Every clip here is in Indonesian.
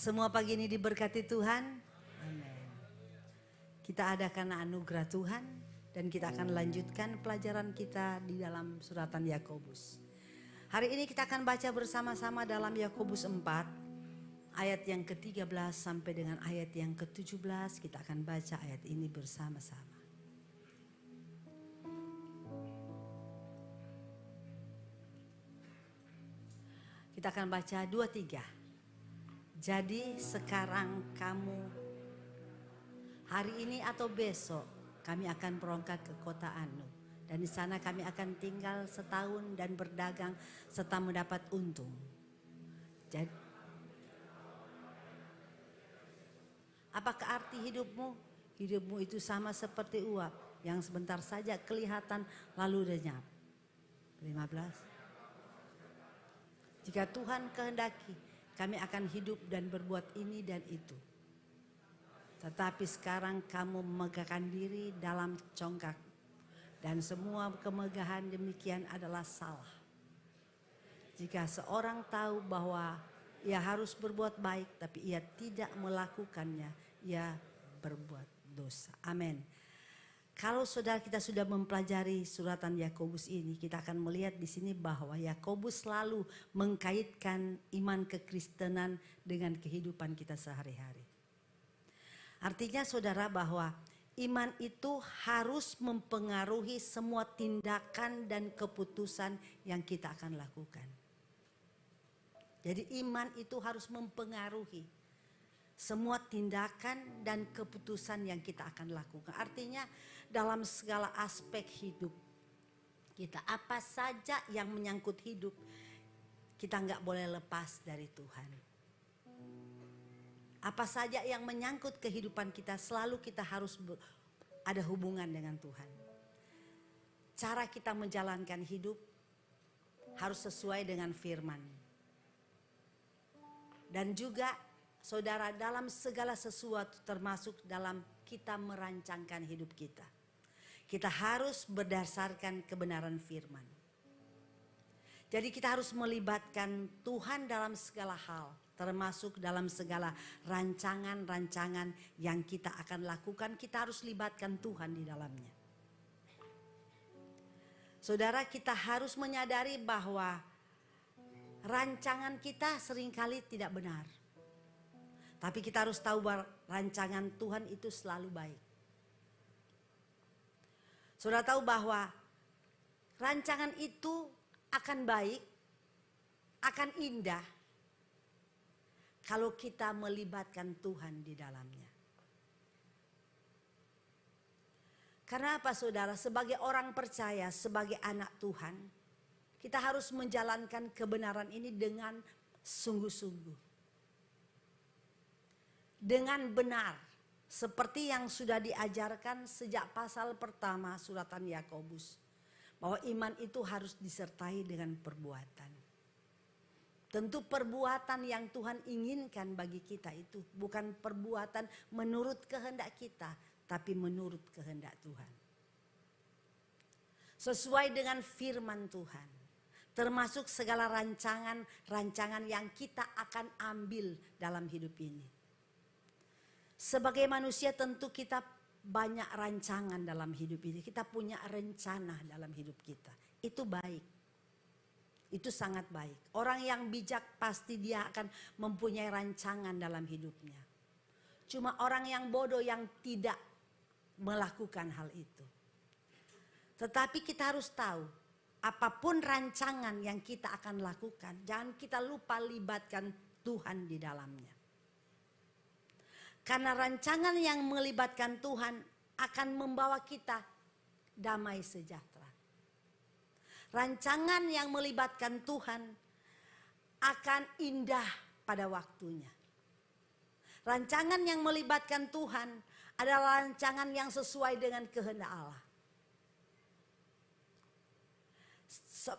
Semua pagi ini diberkati Tuhan. Amin. Kita adakan anugerah Tuhan dan kita akan lanjutkan pelajaran kita di dalam suratan Yakobus. Hari ini kita akan baca bersama-sama dalam Yakobus 4 ayat yang ke-13 sampai dengan ayat yang ke-17. Kita akan baca ayat ini bersama-sama. Kita akan baca 2-3. Jadi sekarang kamu, hari ini atau besok kami akan berangkat ke kota Anu. Dan di sana kami akan tinggal setahun dan berdagang serta mendapat untung. Jadi, apakah arti hidupmu? Hidupmu itu sama seperti uap yang sebentar saja kelihatan lalu lenyap. 15. Jika Tuhan kehendaki, kami akan hidup dan berbuat ini dan itu. Tetapi sekarang kamu memegahkan diri dalam congkak. Dan semua kemegahan demikian adalah salah. Jika seorang tahu bahwa ia harus berbuat baik tapi ia tidak melakukannya, ia berbuat dosa. Amin. Kalau saudara kita sudah mempelajari suratan Yakobus ini, kita akan melihat di sini bahwa Yakobus selalu mengkaitkan iman kekristenan dengan kehidupan kita sehari-hari. Artinya saudara bahwa iman itu harus mempengaruhi semua tindakan dan keputusan yang kita akan lakukan. Jadi iman itu harus mempengaruhi semua tindakan dan keputusan yang kita akan lakukan. Artinya dalam segala aspek hidup kita, apa saja yang menyangkut hidup, kita nggak boleh lepas dari Tuhan. Apa saja yang menyangkut kehidupan kita, selalu kita harus ada hubungan dengan Tuhan. Cara kita menjalankan hidup harus sesuai dengan firman. Dan juga saudara, dalam segala sesuatu termasuk dalam kita merancangkan hidup kita. Kita harus berdasarkan kebenaran firman. Jadi kita harus melibatkan Tuhan dalam segala hal. Termasuk dalam segala rancangan-rancangan yang kita akan lakukan. Kita harus libatkan Tuhan di dalamnya. Saudara, kita harus menyadari bahwa rancangan kita seringkali tidak benar. Tapi kita harus tahu bahwa rancangan Tuhan itu selalu baik. Saudara tahu bahwa rancangan itu akan baik, akan indah kalau kita melibatkan Tuhan di dalamnya. Karena apa saudara? Sebagai orang percaya, sebagai anak Tuhan, kita harus menjalankan kebenaran ini dengan sungguh-sungguh. Dengan benar, seperti yang sudah diajarkan sejak pasal pertama suratan Yakobus, bahwa iman itu harus disertai dengan perbuatan. Tentu perbuatan yang Tuhan inginkan bagi kita itu bukan perbuatan menurut kehendak kita, tapi menurut kehendak Tuhan. Sesuai dengan firman Tuhan, termasuk segala rancangan yang kita akan ambil dalam hidup ini. Sebagai manusia tentu kita banyak rancangan dalam hidup ini. Kita punya rencana dalam hidup kita. Itu baik. Itu sangat baik. Orang yang bijak pasti dia akan mempunyai rancangan dalam hidupnya. Cuma orang yang bodoh yang tidak melakukan hal itu. Tetapi kita harus tahu, apapun rancangan yang kita akan lakukan, jangan kita lupa libatkan Tuhan di dalamnya. Karena rancangan yang melibatkan Tuhan akan membawa kita damai sejahtera. Rancangan yang melibatkan Tuhan akan indah pada waktunya. Rancangan yang melibatkan Tuhan adalah rancangan yang sesuai dengan kehendak Allah.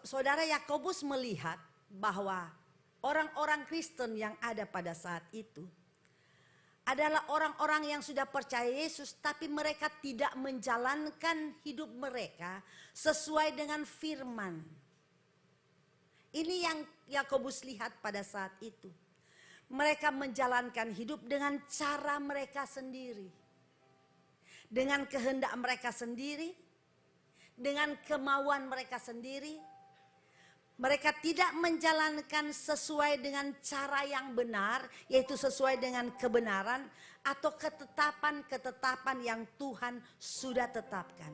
Saudara, Yakobus melihat bahwa orang-orang Kristen yang ada pada saat itu adalah orang-orang yang sudah percaya Yesus, tapi mereka tidak menjalankan hidup mereka sesuai dengan firman. Ini yang Yakobus lihat pada saat itu. Mereka menjalankan hidup dengan cara mereka sendiri. Dengan kehendak mereka sendiri. Dengan kemauan mereka sendiri. Mereka tidak menjalankan sesuai dengan cara yang benar, yaitu sesuai dengan kebenaran atau ketetapan-ketetapan yang Tuhan sudah tetapkan.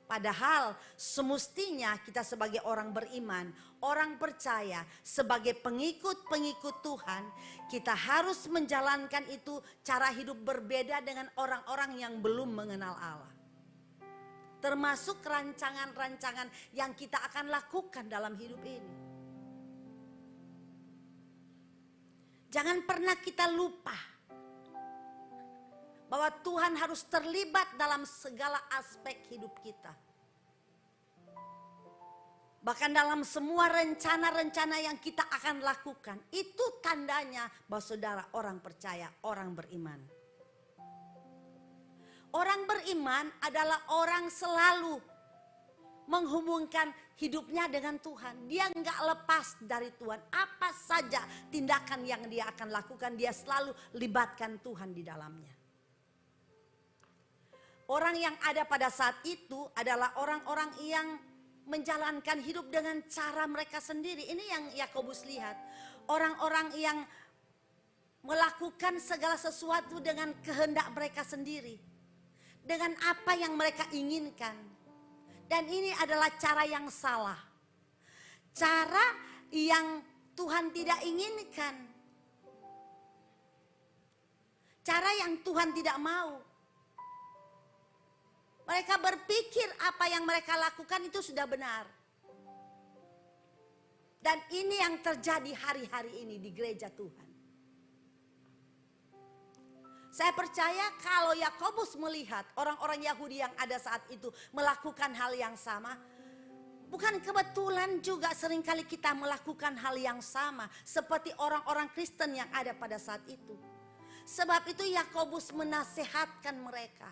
Padahal semestinya kita sebagai orang beriman, orang percaya, sebagai pengikut-pengikut Tuhan, kita harus menjalankan itu cara hidup berbeda dengan orang-orang yang belum mengenal Allah. Termasuk rancangan-rancangan yang kita akan lakukan dalam hidup ini. Jangan pernah kita lupa bahwa Tuhan harus terlibat dalam segala aspek hidup kita. Bahkan dalam semua rencana-rencana yang kita akan lakukan. Itu tandanya bahwa saudara orang percaya, orang beriman. Orang beriman adalah orang selalu menghubungkan hidupnya dengan Tuhan. Dia enggak lepas dari Tuhan. Apa saja tindakan yang dia akan lakukan, dia selalu libatkan Tuhan di dalamnya. Orang yang ada pada saat itu adalah orang-orang yang menjalankan hidup dengan cara mereka sendiri. Ini yang Yakobus lihat. Orang-orang yang melakukan segala sesuatu dengan kehendak mereka sendiri. Dengan apa yang mereka inginkan. Dan ini adalah cara yang salah. Cara yang Tuhan tidak inginkan. Cara yang Tuhan tidak mau. Mereka berpikir apa yang mereka lakukan itu sudah benar. Dan ini yang terjadi hari-hari ini di gereja Tuhan. Saya percaya kalau Yakobus melihat orang-orang Yahudi yang ada saat itu melakukan hal yang sama. Bukan kebetulan juga seringkali kita melakukan hal yang sama. Seperti orang-orang Kristen yang ada pada saat itu. Sebab itu Yakobus menasehatkan mereka.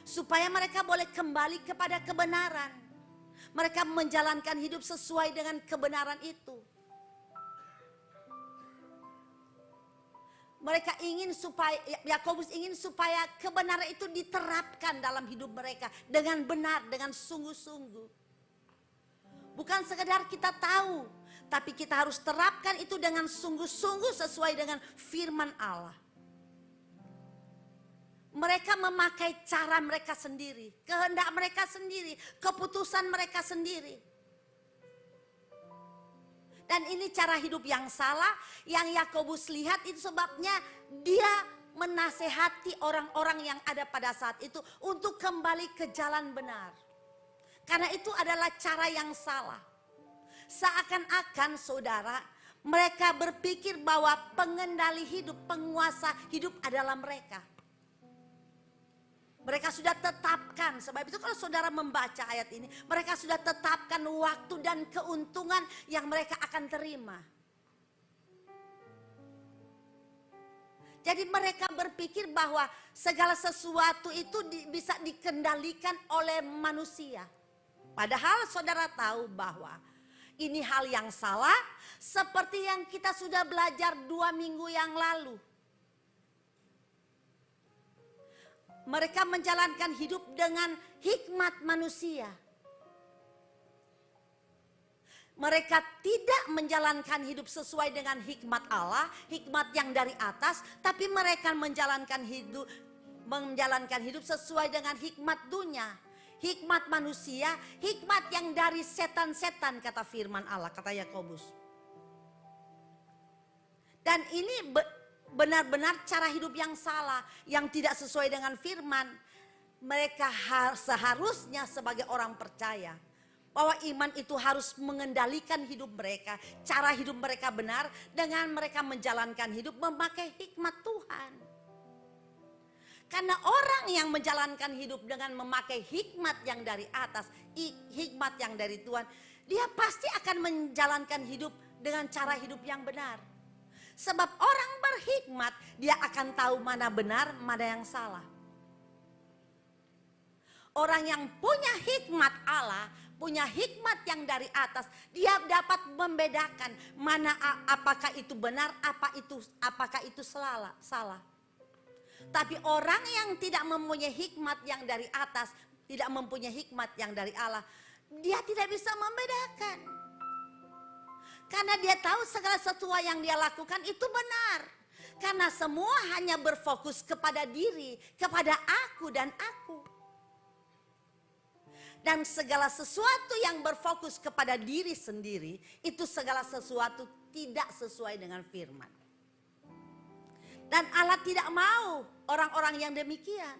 Supaya mereka boleh kembali kepada kebenaran. Mereka menjalankan hidup sesuai dengan kebenaran itu. Mereka ingin supaya, Yakobus ingin supaya kebenaran itu diterapkan dalam hidup mereka. Dengan benar, dengan sungguh-sungguh. Bukan sekedar kita tahu. Tapi kita harus terapkan itu dengan sungguh-sungguh sesuai dengan firman Allah. Mereka memakai cara mereka sendiri, kehendak mereka sendiri, keputusan mereka sendiri. Dan ini cara hidup yang salah yang Yakobus lihat, itu sebabnya dia menasehati orang-orang yang ada pada saat itu untuk kembali ke jalan benar. Karena itu adalah cara yang salah. Seakan-akan saudara, mereka berpikir bahwa pengendali hidup, penguasa hidup adalah mereka. Mereka sudah tetapkan, sebab itu kalau saudara membaca ayat ini, mereka sudah tetapkan waktu dan keuntungan yang mereka akan terima. Jadi mereka berpikir bahwa segala sesuatu itu bisa dikendalikan oleh manusia. Padahal saudara tahu bahwa ini hal yang salah, seperti yang kita sudah belajar 2 minggu yang lalu. Mereka menjalankan hidup dengan hikmat manusia. Mereka tidak menjalankan hidup sesuai dengan hikmat Allah, hikmat yang dari atas, tapi mereka menjalankan hidup sesuai dengan hikmat dunia, hikmat manusia, hikmat yang dari setan-setan, kata firman Allah, kata Yakobus. Dan ini benar-benar cara hidup yang salah, yang tidak sesuai dengan firman. Mereka seharusnya sebagai orang percaya bahwa iman itu harus mengendalikan hidup mereka, cara hidup mereka benar dengan mereka menjalankan hidup memakai hikmat Tuhan. Karena orang yang menjalankan hidup dengan memakai hikmat yang dari atas, hikmat yang dari Tuhan, dia pasti akan menjalankan hidup dengan cara hidup yang benar. Sebab orang berhikmat, dia akan tahu mana benar, mana yang salah. Orang yang punya hikmat Allah, punya hikmat yang dari atas. Dia dapat membedakan mana apakah itu benar, apakah itu salah. Tapi orang yang tidak mempunyai hikmat yang dari atas, tidak mempunyai hikmat yang dari Allah, dia tidak bisa membedakan. Karena dia tahu segala sesuatu yang dia lakukan itu benar. Karena semua hanya berfokus kepada diri, kepada aku dan aku. Dan segala sesuatu yang berfokus kepada diri sendiri, itu segala sesuatu tidak sesuai dengan firman. Dan Allah tidak mau orang-orang yang demikian.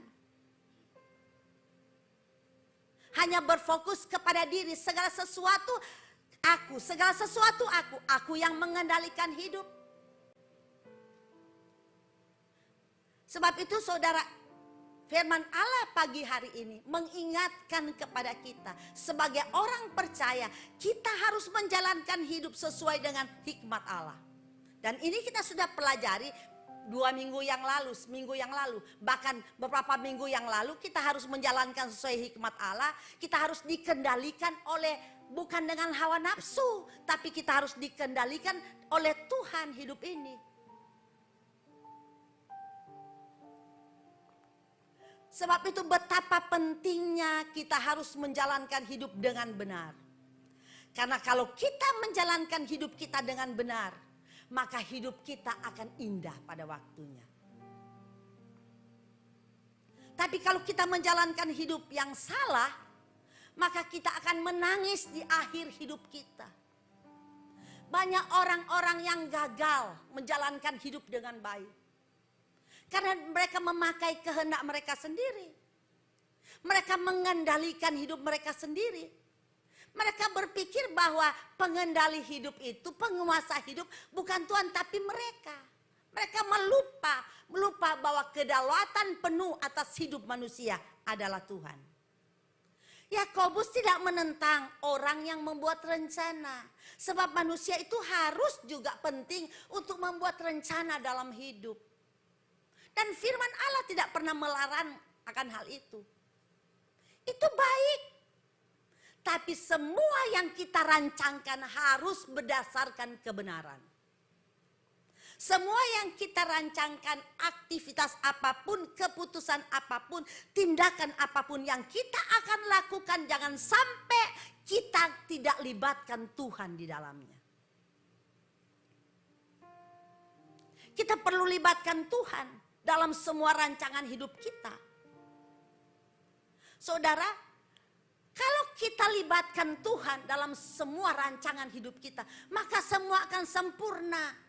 Hanya berfokus kepada diri, segala sesuatu aku yang mengendalikan hidup. Sebab itu saudara, firman Allah pagi hari ini mengingatkan kepada kita sebagai orang percaya, kita harus menjalankan hidup sesuai dengan hikmat Allah. Dan ini kita sudah pelajari 2 minggu yang lalu, seminggu yang lalu, bahkan beberapa minggu yang lalu, kita harus menjalankan sesuai hikmat Allah. Kita harus dikendalikan bukan dengan hawa nafsu, tapi kita harus dikendalikan oleh Tuhan hidup ini. Sebab itu betapa pentingnya kita harus menjalankan hidup dengan benar. Karena kalau kita menjalankan hidup kita dengan benar, maka hidup kita akan indah pada waktunya. Tapi kalau kita menjalankan hidup yang salah, maka kita akan menangis di akhir hidup kita. Banyak orang-orang yang gagal menjalankan hidup dengan baik. Karena mereka memakai kehendak mereka sendiri. Mereka mengendalikan hidup mereka sendiri. Mereka berpikir bahwa pengendali hidup itu, penguasa hidup bukan Tuhan tapi mereka. Mereka melupa bahwa kedaulatan penuh atas hidup manusia adalah Tuhan. Yakobus tidak menentang orang yang membuat rencana. Sebab manusia itu harus juga penting untuk membuat rencana dalam hidup. Dan firman Allah tidak pernah melarang akan hal itu. Itu baik. Tapi semua yang kita rancangkan harus berdasarkan kebenaran. Semua yang kita rancangkan, aktivitas apapun, keputusan apapun, tindakan apapun yang kita akan lakukan, jangan sampai kita tidak libatkan Tuhan di dalamnya. Kita perlu libatkan Tuhan dalam semua rancangan hidup kita. Saudara, kalau kita libatkan Tuhan dalam semua rancangan hidup kita, maka semua akan sempurna.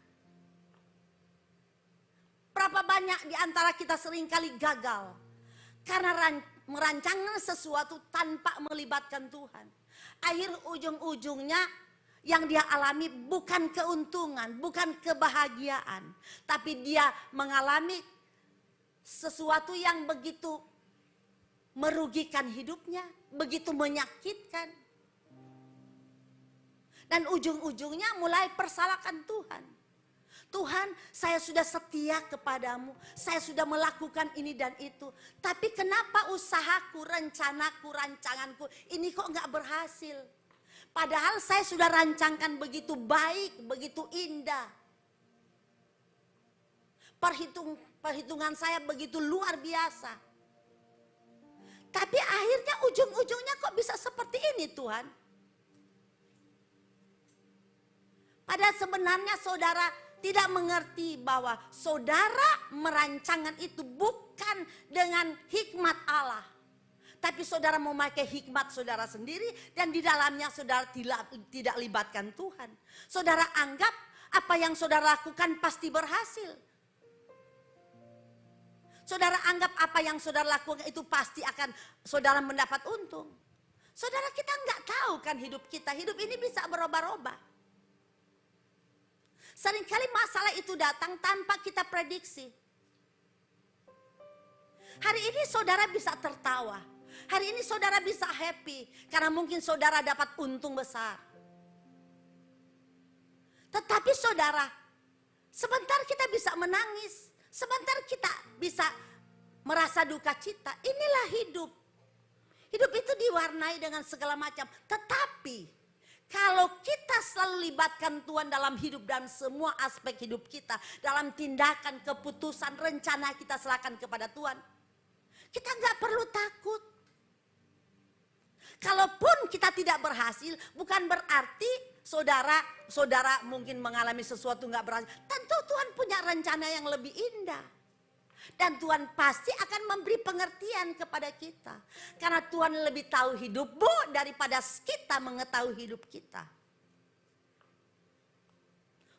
Berapa banyak di antara kita seringkali gagal karena merancangkan sesuatu tanpa melibatkan Tuhan. Akhir ujung-ujungnya yang dia alami bukan keuntungan, bukan kebahagiaan, tapi dia mengalami sesuatu yang begitu merugikan hidupnya, begitu menyakitkan. Dan ujung-ujungnya mulai persalahkan Tuhan. Tuhan, saya sudah setia kepadamu, saya sudah melakukan ini dan itu. Tapi kenapa usahaku, rencanaku, rancanganku ini kok gak berhasil? Padahal saya sudah rancangkan begitu baik, begitu indah. Perhitungan saya begitu luar biasa. Tapi akhirnya ujung-ujungnya kok bisa seperti ini Tuhan? Padahal sebenarnya saudara tidak mengerti bahwa saudara merancangkan itu bukan dengan hikmat Allah. Tapi saudara memakai hikmat saudara sendiri dan di dalamnya saudara tidak libatkan Tuhan. Saudara anggap apa yang saudara lakukan pasti berhasil. Saudara anggap apa yang saudara lakukan itu pasti akan saudara mendapat untung. Saudara, kita nggak tahu kan hidup kita. Hidup ini bisa berubah-ubah. Seringkali masalah itu datang tanpa kita prediksi. Hari ini saudara bisa tertawa. Hari ini saudara bisa happy. Karena mungkin saudara dapat untung besar. Tetapi saudara, sebentar kita bisa menangis. Sebentar kita bisa merasa duka cita. Inilah hidup. Hidup itu diwarnai dengan segala macam. Tetapi kalau kita selalu libatkan Tuhan dalam hidup dan semua aspek hidup kita. Dalam tindakan, keputusan, rencana kita serahkan kepada Tuhan. Kita nggak perlu takut. Kalaupun kita tidak berhasil, bukan berarti saudara mungkin mengalami sesuatu nggak berhasil. Tentu Tuhan punya rencana yang lebih indah. Dan Tuhan pasti akan memberi pengertian kepada kita. Karena Tuhan lebih tahu hidupmu daripada kita mengetahui hidup kita.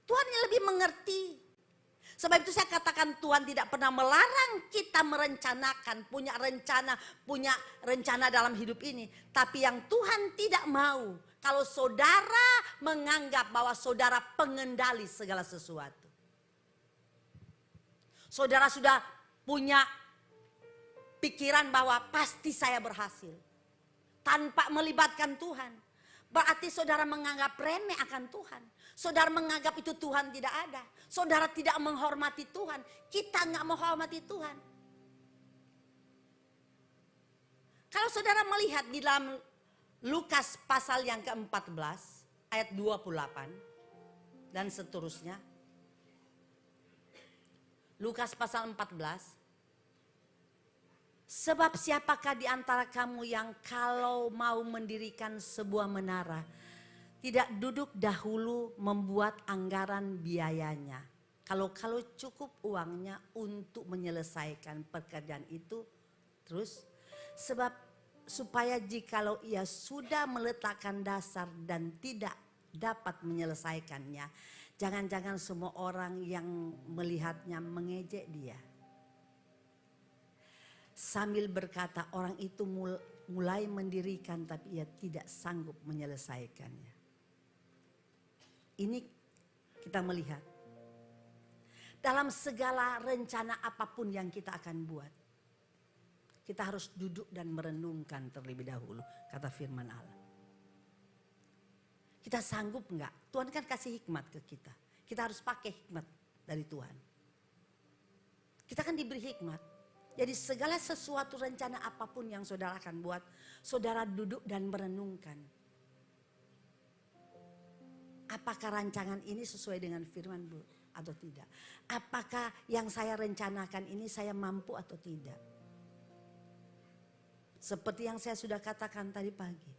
Tuhan yang lebih mengerti. Sebab itu saya katakan Tuhan tidak pernah melarang kita merencanakan, punya rencana dalam hidup ini. Tapi yang Tuhan tidak mau, kalau saudara menganggap bahwa saudara pengendali segala sesuatu. Saudara sudah punya pikiran bahwa pasti saya berhasil. Tanpa melibatkan Tuhan. Berarti saudara menganggap remeh akan Tuhan. Saudara menganggap itu Tuhan tidak ada. Saudara tidak menghormati Tuhan. Kita nggak menghormati Tuhan. Kalau saudara melihat di dalam Lukas pasal yang ke-14 ayat 28 dan seterusnya. Lukas pasal 14. Sebab siapakah di antara kamu yang kalau mau mendirikan sebuah menara, tidak duduk dahulu membuat anggaran biayanya. Kalau cukup uangnya untuk menyelesaikan pekerjaan itu, terus sebab supaya jikalau ia sudah meletakkan dasar dan tidak dapat menyelesaikannya, jangan-jangan semua orang yang melihatnya mengejek dia. Sambil berkata orang itu mulai mendirikan tapi ia tidak sanggup menyelesaikannya. Ini kita melihat. Dalam segala rencana apapun yang kita akan buat. Kita harus duduk dan merenungkan terlebih dahulu, kata firman Allah. Kita sanggup enggak? Tuhan kan kasih hikmat ke kita. Kita harus pakai hikmat dari Tuhan. Kita kan diberi hikmat. Jadi segala sesuatu rencana apapun yang saudara akan buat, saudara duduk dan merenungkan. Apakah rancangan ini sesuai dengan firman Bu atau tidak? Apakah yang saya rencanakan ini saya mampu atau tidak? Seperti yang saya sudah katakan tadi pagi.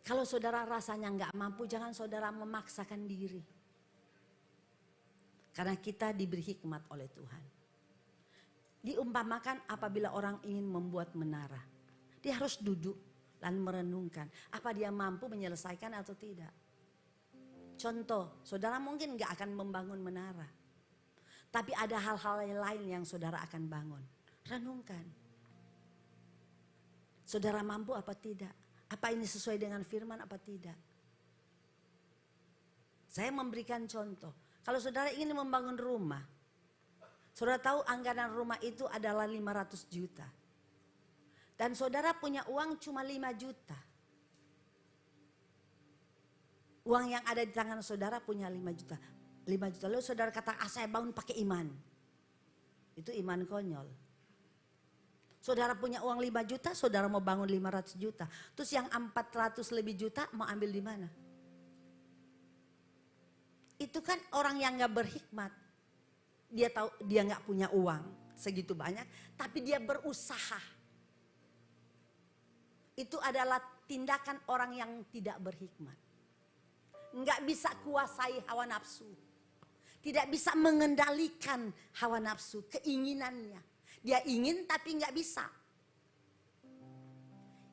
Kalau saudara rasanya nggak mampu, jangan saudara memaksakan diri. Karena kita diberi hikmat oleh Tuhan. Diumpamakan apabila orang ingin membuat menara. Dia harus duduk dan merenungkan. Apa dia mampu menyelesaikan atau tidak. Contoh, saudara mungkin gak akan membangun menara. Tapi ada hal-hal lain yang saudara akan bangun. Renungkan. Saudara mampu apa tidak? Apa ini sesuai dengan firman apa tidak? Saya memberikan contoh. Kalau saudara ingin membangun rumah. Saudara tahu anggaran rumah itu adalah 500 juta. Dan saudara punya uang cuma 5 juta. Uang yang ada di tangan saudara punya 5 juta. 5 juta. Lalu saudara kata, saya bangun pakai iman. Itu iman konyol. Saudara punya uang 5 juta, saudara mau bangun 500 juta. Terus yang 400 lebih juta mau ambil di mana? Itu kan orang yang gak berhikmat. Dia tahu dia nggak punya uang segitu banyak, tapi dia berusaha. Itu adalah tindakan orang yang tidak berhikmat. Nggak bisa kuasai hawa nafsu, tidak bisa mengendalikan hawa nafsu, keinginannya. Dia ingin tapi nggak bisa.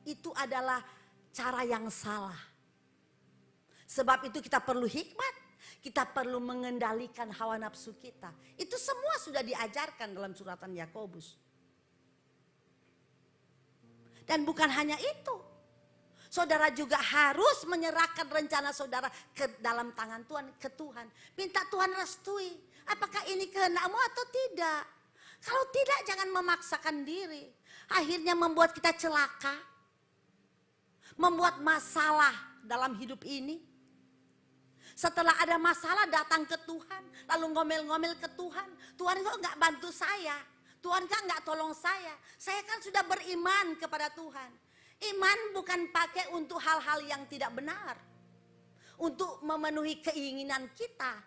Itu adalah cara yang salah. Sebab itu kita perlu hikmat. Kita perlu mengendalikan hawa nafsu kita. Itu semua sudah diajarkan dalam suratan Yakobus. Dan bukan hanya itu. Saudara juga harus menyerahkan rencana saudara ke dalam tangan Tuhan, ke Tuhan. Minta Tuhan restui. Apakah ini kehendak-Mu atau tidak? Kalau tidak jangan memaksakan diri. Akhirnya membuat kita celaka. Membuat masalah dalam hidup ini. Setelah ada masalah datang ke Tuhan. Lalu ngomel-ngomel ke Tuhan. Tuhan kok gak bantu saya. Tuhan kan nggak tolong saya kan sudah beriman kepada Tuhan. Iman bukan pakai untuk hal-hal yang tidak benar. Untuk memenuhi keinginan kita,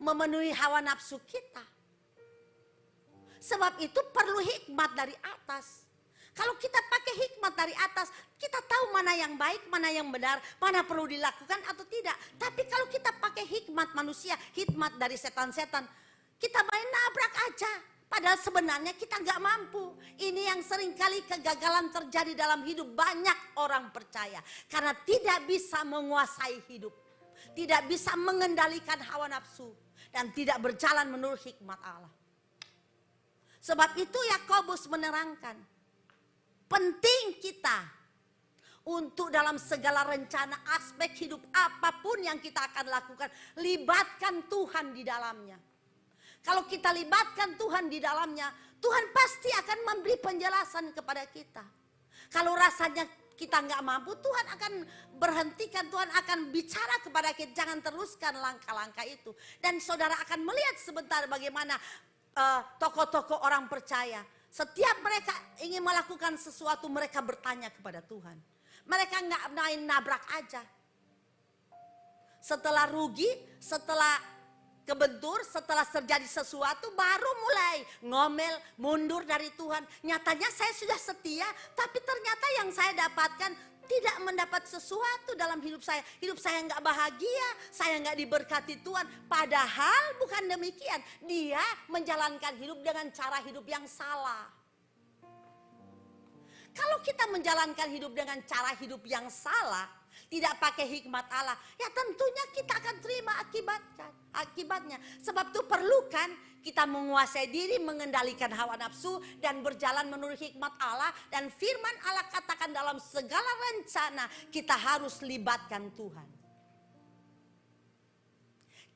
memenuhi hawa nafsu kita. Sebab itu perlu hikmat dari atas. Kalau kita pakai hikmat dari atas, kita tahu mana yang baik, mana yang benar, mana perlu dilakukan atau tidak. Tapi kalau kita pakai hikmat manusia, hikmat dari setan-setan, kita main nabrak aja. Padahal sebenarnya kita nggak mampu. Ini yang seringkali kegagalan terjadi dalam hidup banyak orang percaya. Karena tidak bisa menguasai hidup. Tidak bisa mengendalikan hawa nafsu. Dan tidak berjalan menurut hikmat Allah. Sebab itu Yakobus menerangkan, penting kita untuk dalam segala rencana aspek hidup apapun yang kita akan lakukan, libatkan Tuhan di dalamnya. Kalau kita libatkan Tuhan di dalamnya, Tuhan pasti akan memberi penjelasan kepada kita. Kalau rasanya kita nggak mampu, Tuhan akan berhentikan, Tuhan akan bicara kepada kita, jangan teruskan langkah-langkah itu. Dan saudara akan melihat sebentar bagaimana tokoh-tokoh orang percaya. Setiap mereka ingin melakukan sesuatu, mereka bertanya kepada Tuhan. Mereka nggak main nabrak aja. Setelah rugi, setelah kebentur, setelah terjadi sesuatu, baru mulai ngomel, mundur dari Tuhan. Nyatanya saya sudah setia, tapi ternyata yang saya dapatkan tidak mendapat sesuatu dalam hidup saya. Hidup saya nggak bahagia, saya nggak diberkati Tuhan. Padahal bukan demikian. Dia menjalankan hidup dengan cara hidup yang salah. Kalau kita menjalankan hidup dengan cara hidup yang salah, tidak pakai hikmat Allah, ya tentunya kita akan terima akibatnya. Sebab itu perlukan kita menguasai diri, mengendalikan hawa nafsu, dan berjalan menurut hikmat Allah. Dan firman Allah katakan dalam segala rencana kita harus libatkan Tuhan.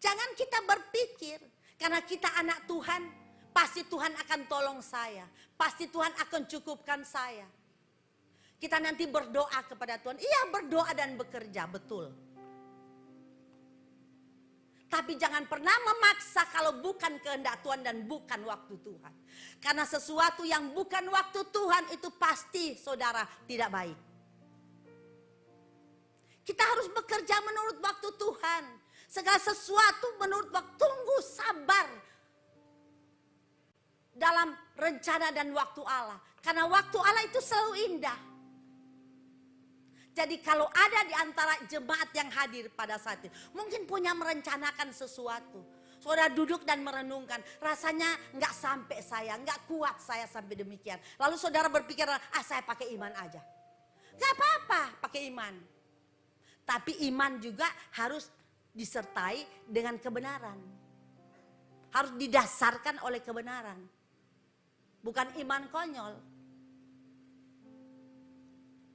Jangan kita berpikir karena kita anak Tuhan, pasti Tuhan akan tolong saya, pasti Tuhan akan cukupkan saya. Kita nanti berdoa kepada Tuhan. Iya, berdoa dan bekerja, betul. Tapi jangan pernah memaksa kalau bukan kehendak Tuhan dan bukan waktu Tuhan. Karena sesuatu yang bukan waktu Tuhan itu pasti saudara tidak baik. Kita harus bekerja menurut waktu Tuhan. Segala sesuatu menurut waktu. Tunggu, sabar. Dalam rencana dan waktu Allah. Karena waktu Allah itu selalu indah. Jadi kalau ada di antara jemaat yang hadir pada saat itu, mungkin punya merencanakan sesuatu. Saudara duduk dan merenungkan, rasanya nggak sampai saya, nggak kuat saya sampai demikian. Lalu saudara berpikir, saya pakai iman aja. Gak apa-apa pakai iman. Tapi iman juga harus disertai dengan kebenaran. Harus didasarkan oleh kebenaran. Bukan iman konyol.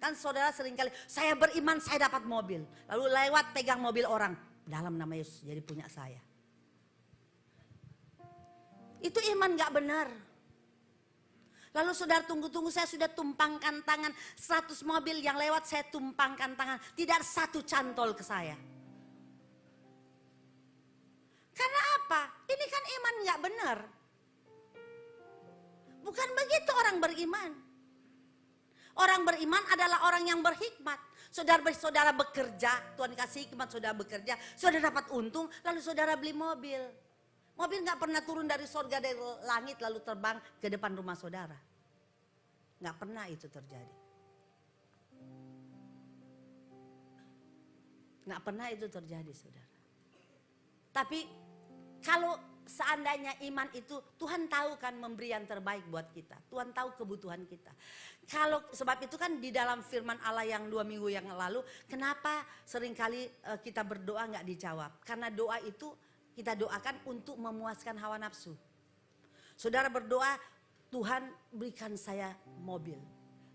Kan saudara seringkali, saya beriman saya dapat mobil. Lalu lewat pegang mobil orang. Dalam nama Yesus jadi punya saya. Itu iman gak benar. Lalu saudara tunggu-tunggu, saya sudah tumpangkan tangan. 100 mobil yang lewat saya tumpangkan tangan. Tidak ada satu cantol ke saya. Karena apa? Ini kan iman gak benar. Bukan begitu orang beriman. Orang beriman adalah orang yang berhikmat. Saudara bekerja, Tuhan kasih hikmat, saudara bekerja, saudara dapat untung, lalu saudara beli mobil. Mobil gak pernah turun dari sorga, dari langit lalu terbang ke depan rumah saudara. Gak pernah itu terjadi. Gak pernah itu terjadi saudara. Tapi kalau seandainya iman itu, Tuhan tahu kan memberi yang terbaik buat kita. Tuhan tahu kebutuhan kita. Kalau sebab itu kan di dalam firman Allah yang 2 minggu yang lalu, kenapa seringkali kita berdoa gak dijawab? Karena doa itu kita doakan untuk memuaskan hawa nafsu. Saudara berdoa, Tuhan berikan saya mobil,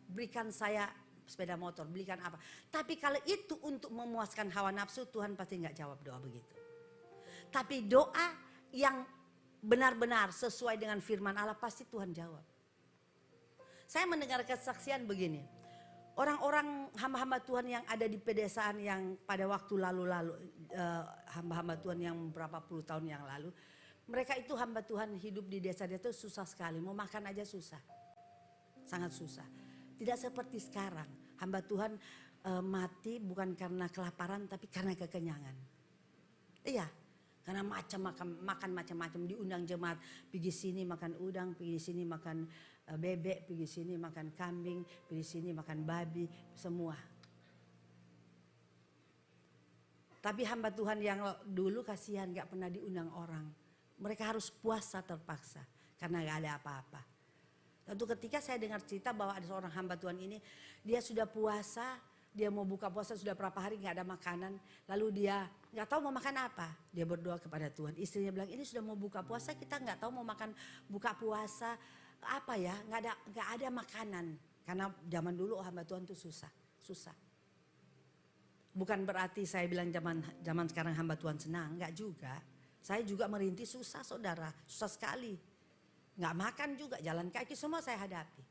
berikan saya sepeda motor, berikan apa. Tapi kalau itu untuk memuaskan hawa nafsu, Tuhan pasti gak jawab doa begitu. Tapi doa yang benar-benar sesuai dengan firman Allah pasti Tuhan jawab. Saya mendengar kesaksian begini. Orang-orang hamba-hamba Tuhan yang ada di pedesaan yang pada waktu lalu-lalu, hamba-hamba Tuhan yang berapa puluh tahun yang lalu, Mereka itu hamba Tuhan hidup di desa-desa itu susah sekali. Mau makan aja susah. Sangat susah. Tidak seperti sekarang. Hamba Tuhan mati bukan karena kelaparan tapi karena kekenyangan. Iya. Karena makan macam-macam, diundang jemaat, pergi sini makan udang, pergi sini makan bebek, pergi sini makan kambing, pergi sini makan babi, semua. Tapi hamba Tuhan yang dulu kasihan gak pernah diundang orang. Mereka harus puasa terpaksa karena gak ada apa-apa. Tentu ketika saya dengar cerita bahwa ada seorang hamba Tuhan ini, dia sudah puasa, dia mau buka puasa sudah berapa hari gak ada makanan. Lalu dia gak tahu mau makan apa. Dia berdoa kepada Tuhan. Istrinya bilang ini sudah mau buka puasa kita gak tahu mau makan buka puasa. Apa ya gak ada makanan. Karena zaman dulu hamba Tuhan itu susah. Bukan berarti saya bilang zaman sekarang hamba Tuhan senang. Enggak juga. Saya juga merintih susah saudara. Susah sekali. Gak makan juga, jalan kaki semua saya hadapi.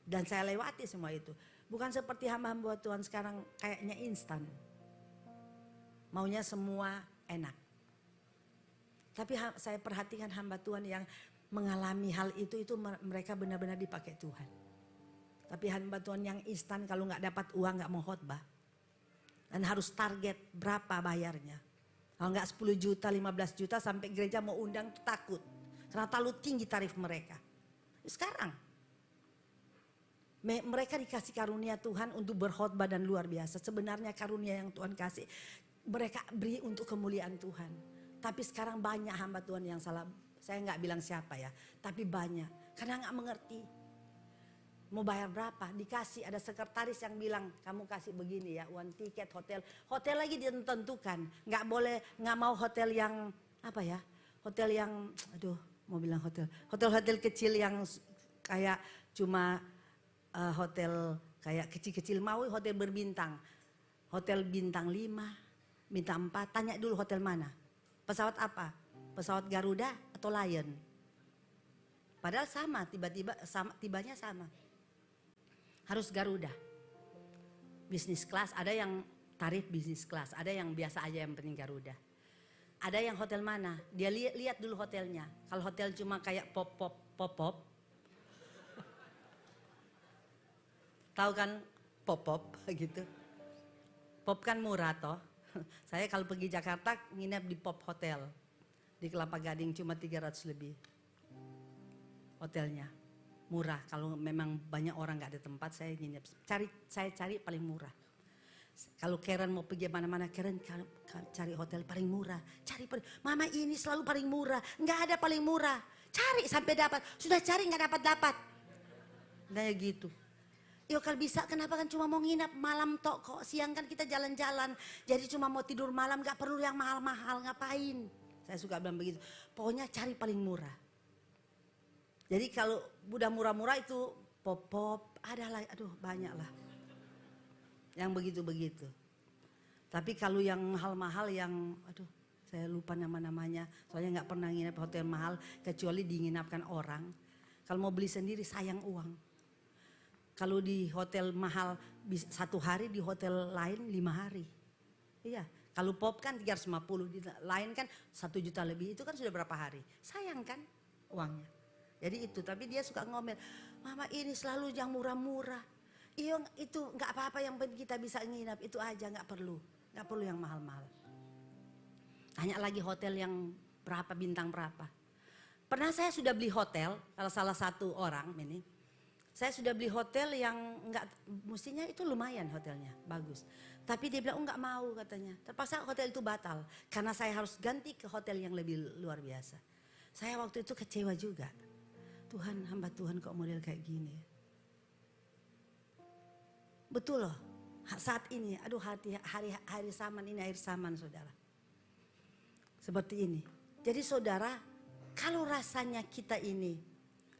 Dan saya lewati semua itu. Bukan seperti hamba-hamba Tuhan sekarang kayaknya instan. Maunya semua enak. Tapi saya perhatikan hamba Tuhan yang mengalami hal itu mereka benar-benar dipakai Tuhan. Tapi hamba Tuhan yang instan kalau gak dapat uang gak mau khotbah. Dan harus target berapa bayarnya. Kalau enggak 10 juta, 15 juta sampai gereja mau undang takut. Karena terlalu tinggi tarif mereka. Sekarang. Mereka dikasih karunia Tuhan untuk berkhotbah dan luar biasa. Sebenarnya karunia yang Tuhan kasih. Mereka beri untuk kemuliaan Tuhan. Tapi sekarang banyak hamba Tuhan yang salah. Saya enggak bilang siapa ya. Tapi banyak. Karena enggak mengerti. Mau bayar berapa? Dikasih ada sekretaris yang bilang kamu kasih begini ya, uang tiket hotel. Hotel lagi ditentukan, nggak mau hotel yang apa ya? Hotel yang, mau bilang hotel kecil yang kayak cuma hotel kayak kecil-kecil, mau hotel berbintang. Hotel bintang 5, bintang 4, tanya dulu hotel mana? Pesawat apa? Pesawat Garuda atau Lion? Padahal sama, tibanya sama. Harus Garuda. Bisnis kelas, ada yang tarif bisnis kelas, ada yang biasa aja yang penting Garuda. Ada yang hotel mana? Dia lihat dulu hotelnya. Kalau hotel cuma kayak pop-pop. Tahu kan pop-pop gitu. Pop kan murah toh. Saya kalau pergi Jakarta nginep di Pop Hotel. Di Kelapa Gading cuma 300 lebih. Hotelnya. Murah, kalau memang banyak orang gak ada tempat saya nginep. Saya cari paling murah. Kalau Karen mau pergi mana-mana, Karen cari hotel paling murah. Mama ini selalu paling murah, gak ada paling murah. Cari sampai dapat, sudah cari gak dapat-dapat. Kayak gitu. Yo kalau bisa kenapa kan cuma mau nginep malam tok kok, siang kan kita jalan-jalan. Jadi cuma mau tidur malam gak perlu yang mahal-mahal, ngapain. Saya suka bilang begitu, pokoknya cari paling murah. Jadi kalau udah murah-murah itu pop-pop, adalah, banyak lah. Yang begitu-begitu. Tapi kalau yang mahal-mahal yang, saya lupa nama-namanya. Soalnya gak pernah nginep hotel mahal kecuali diinapkan orang. Kalau mau beli sendiri sayang uang. Kalau di hotel mahal 1 hari, di hotel lain 5 hari. Iya, kalau pop kan 350, di lain kan 1 juta lebih, itu kan sudah berapa hari. Sayang kan uangnya. Jadi itu, tapi dia suka ngomel, mama ini selalu yang murah-murah. Iya itu gak apa-apa yang penting kita bisa nginap, itu aja gak perlu yang mahal-mahal. Tanya lagi hotel yang berapa, bintang berapa. Pernah saya sudah beli hotel, kalau salah satu orang ini. Saya sudah beli hotel yang mestinya itu lumayan hotelnya, bagus. Tapi dia bilang gak mau katanya, terpaksa hotel itu batal. Karena saya harus ganti ke hotel yang lebih luar biasa. Saya waktu itu kecewa juga. Tuhan, hamba Tuhan kok model kayak gini. Betul loh, saat ini, hari zaman ini akhir zaman saudara. Seperti ini. Jadi saudara, kalau rasanya kita ini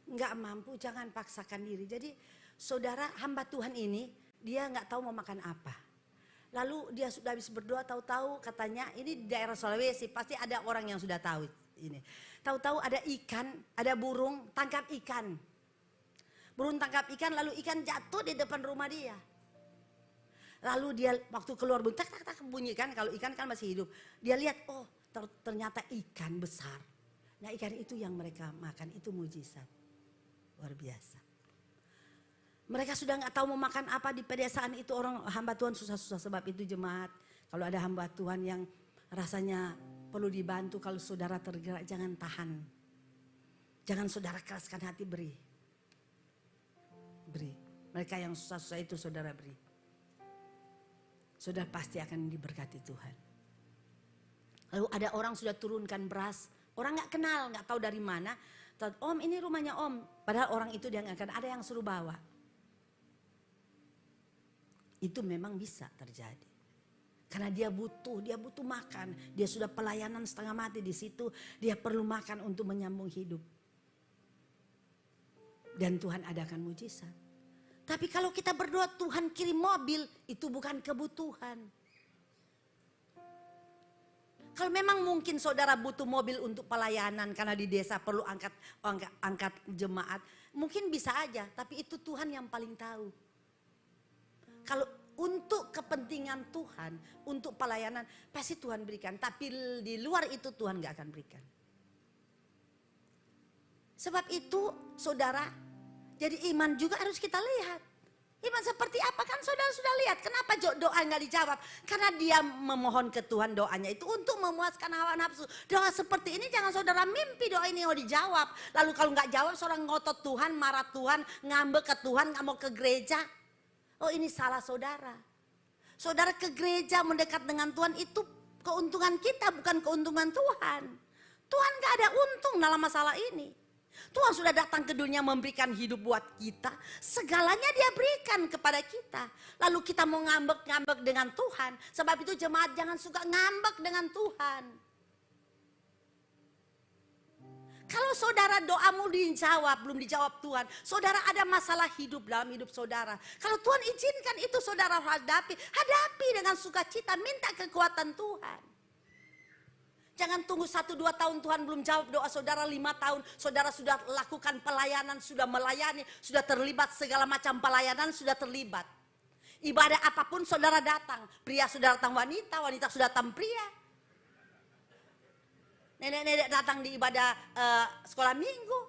nggak mampu, jangan paksakan diri. Jadi saudara hamba Tuhan ini, dia nggak tahu mau makan apa. Lalu dia sudah habis berdoa, tahu-tahu katanya ini di daerah Sulawesi, pasti ada orang yang sudah tahu ini. Tahu-tahu ada ikan, ada burung tangkap ikan. Burung tangkap ikan, lalu ikan jatuh di depan rumah dia. Lalu dia waktu keluar bunyi, tak bunyi kan, kalau ikan kan masih hidup. Dia lihat, oh ternyata ikan besar. Nah ikan itu yang mereka makan, itu mujizat. Luar biasa. Mereka sudah gak tahu mau makan apa di pedesaan itu, orang hamba Tuhan susah-susah. Sebab itu jemaat, kalau ada hamba Tuhan yang rasanya perlu dibantu, kalau saudara tergerak jangan tahan. Jangan saudara keraskan hati, beri. Beri. Mereka yang susah-susah itu saudara beri. Saudara pasti akan diberkati Tuhan. Lalu ada orang sudah turunkan beras, orang gak kenal, gak tahu dari mana. Om ini rumahnya om, padahal orang itu dia gak akan ada yang suruh bawa. Itu memang bisa terjadi. Karena dia butuh makan. Dia sudah pelayanan setengah mati di situ, dia perlu makan untuk menyambung hidup. Dan Tuhan adakan mujizat. Tapi kalau kita berdoa Tuhan kirim mobil, itu bukan kebutuhan. Kalau memang mungkin saudara butuh mobil untuk pelayanan karena di desa perlu angkat jemaat, mungkin bisa aja, tapi itu Tuhan yang paling tahu. Kalau untuk kepentingan Tuhan, untuk pelayanan pasti Tuhan berikan, tapi di luar itu Tuhan gak akan berikan. Sebab itu saudara, jadi iman juga harus kita lihat. Iman seperti apa kan saudara sudah lihat. Kenapa doa gak dijawab? Karena dia memohon ke Tuhan doanya itu untuk memuaskan hawa nafsu. Doa seperti ini jangan saudara mimpi doa ini mau dijawab. Lalu kalau gak jawab seorang ngotot Tuhan, marah Tuhan, ngambek ke Tuhan, gak mau ke gereja. Oh ini salah saudara. Saudara ke gereja mendekat dengan Tuhan itu keuntungan kita bukan keuntungan Tuhan. Tuhan gak ada untung dalam masalah ini. Tuhan sudah datang ke dunia memberikan hidup buat kita. Segalanya dia berikan kepada kita. Lalu kita mau ngambek-ngambek dengan Tuhan. Sebab itu jemaat jangan suka ngambek dengan Tuhan. Kalau saudara doamu dijawab, belum dijawab Tuhan. Saudara ada masalah hidup dalam hidup saudara. Kalau Tuhan izinkan itu saudara hadapi dengan sukacita. Minta kekuatan Tuhan. Jangan tunggu 1-2 tahun Tuhan belum jawab doa saudara, 5 tahun saudara sudah lakukan pelayanan, sudah melayani, sudah terlibat segala macam pelayanan, sudah terlibat. Ibadah apapun saudara datang, pria sudah datang wanita, wanita sudah datang pria. Nenek-nenek datang di ibadah sekolah minggu.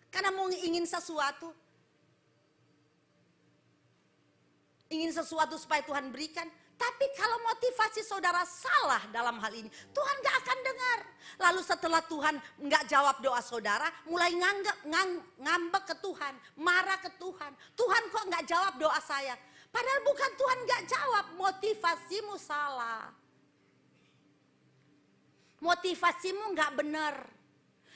Karena mau ingin sesuatu. Ingin sesuatu supaya Tuhan berikan. Tapi kalau motivasi saudara salah dalam hal ini, Tuhan gak akan dengar. Lalu setelah Tuhan gak jawab doa saudara, mulai ngambek ke Tuhan, marah ke Tuhan. Tuhan kok gak jawab doa saya? Padahal bukan Tuhan gak jawab, motivasimu salah. Motivasimu gak benar.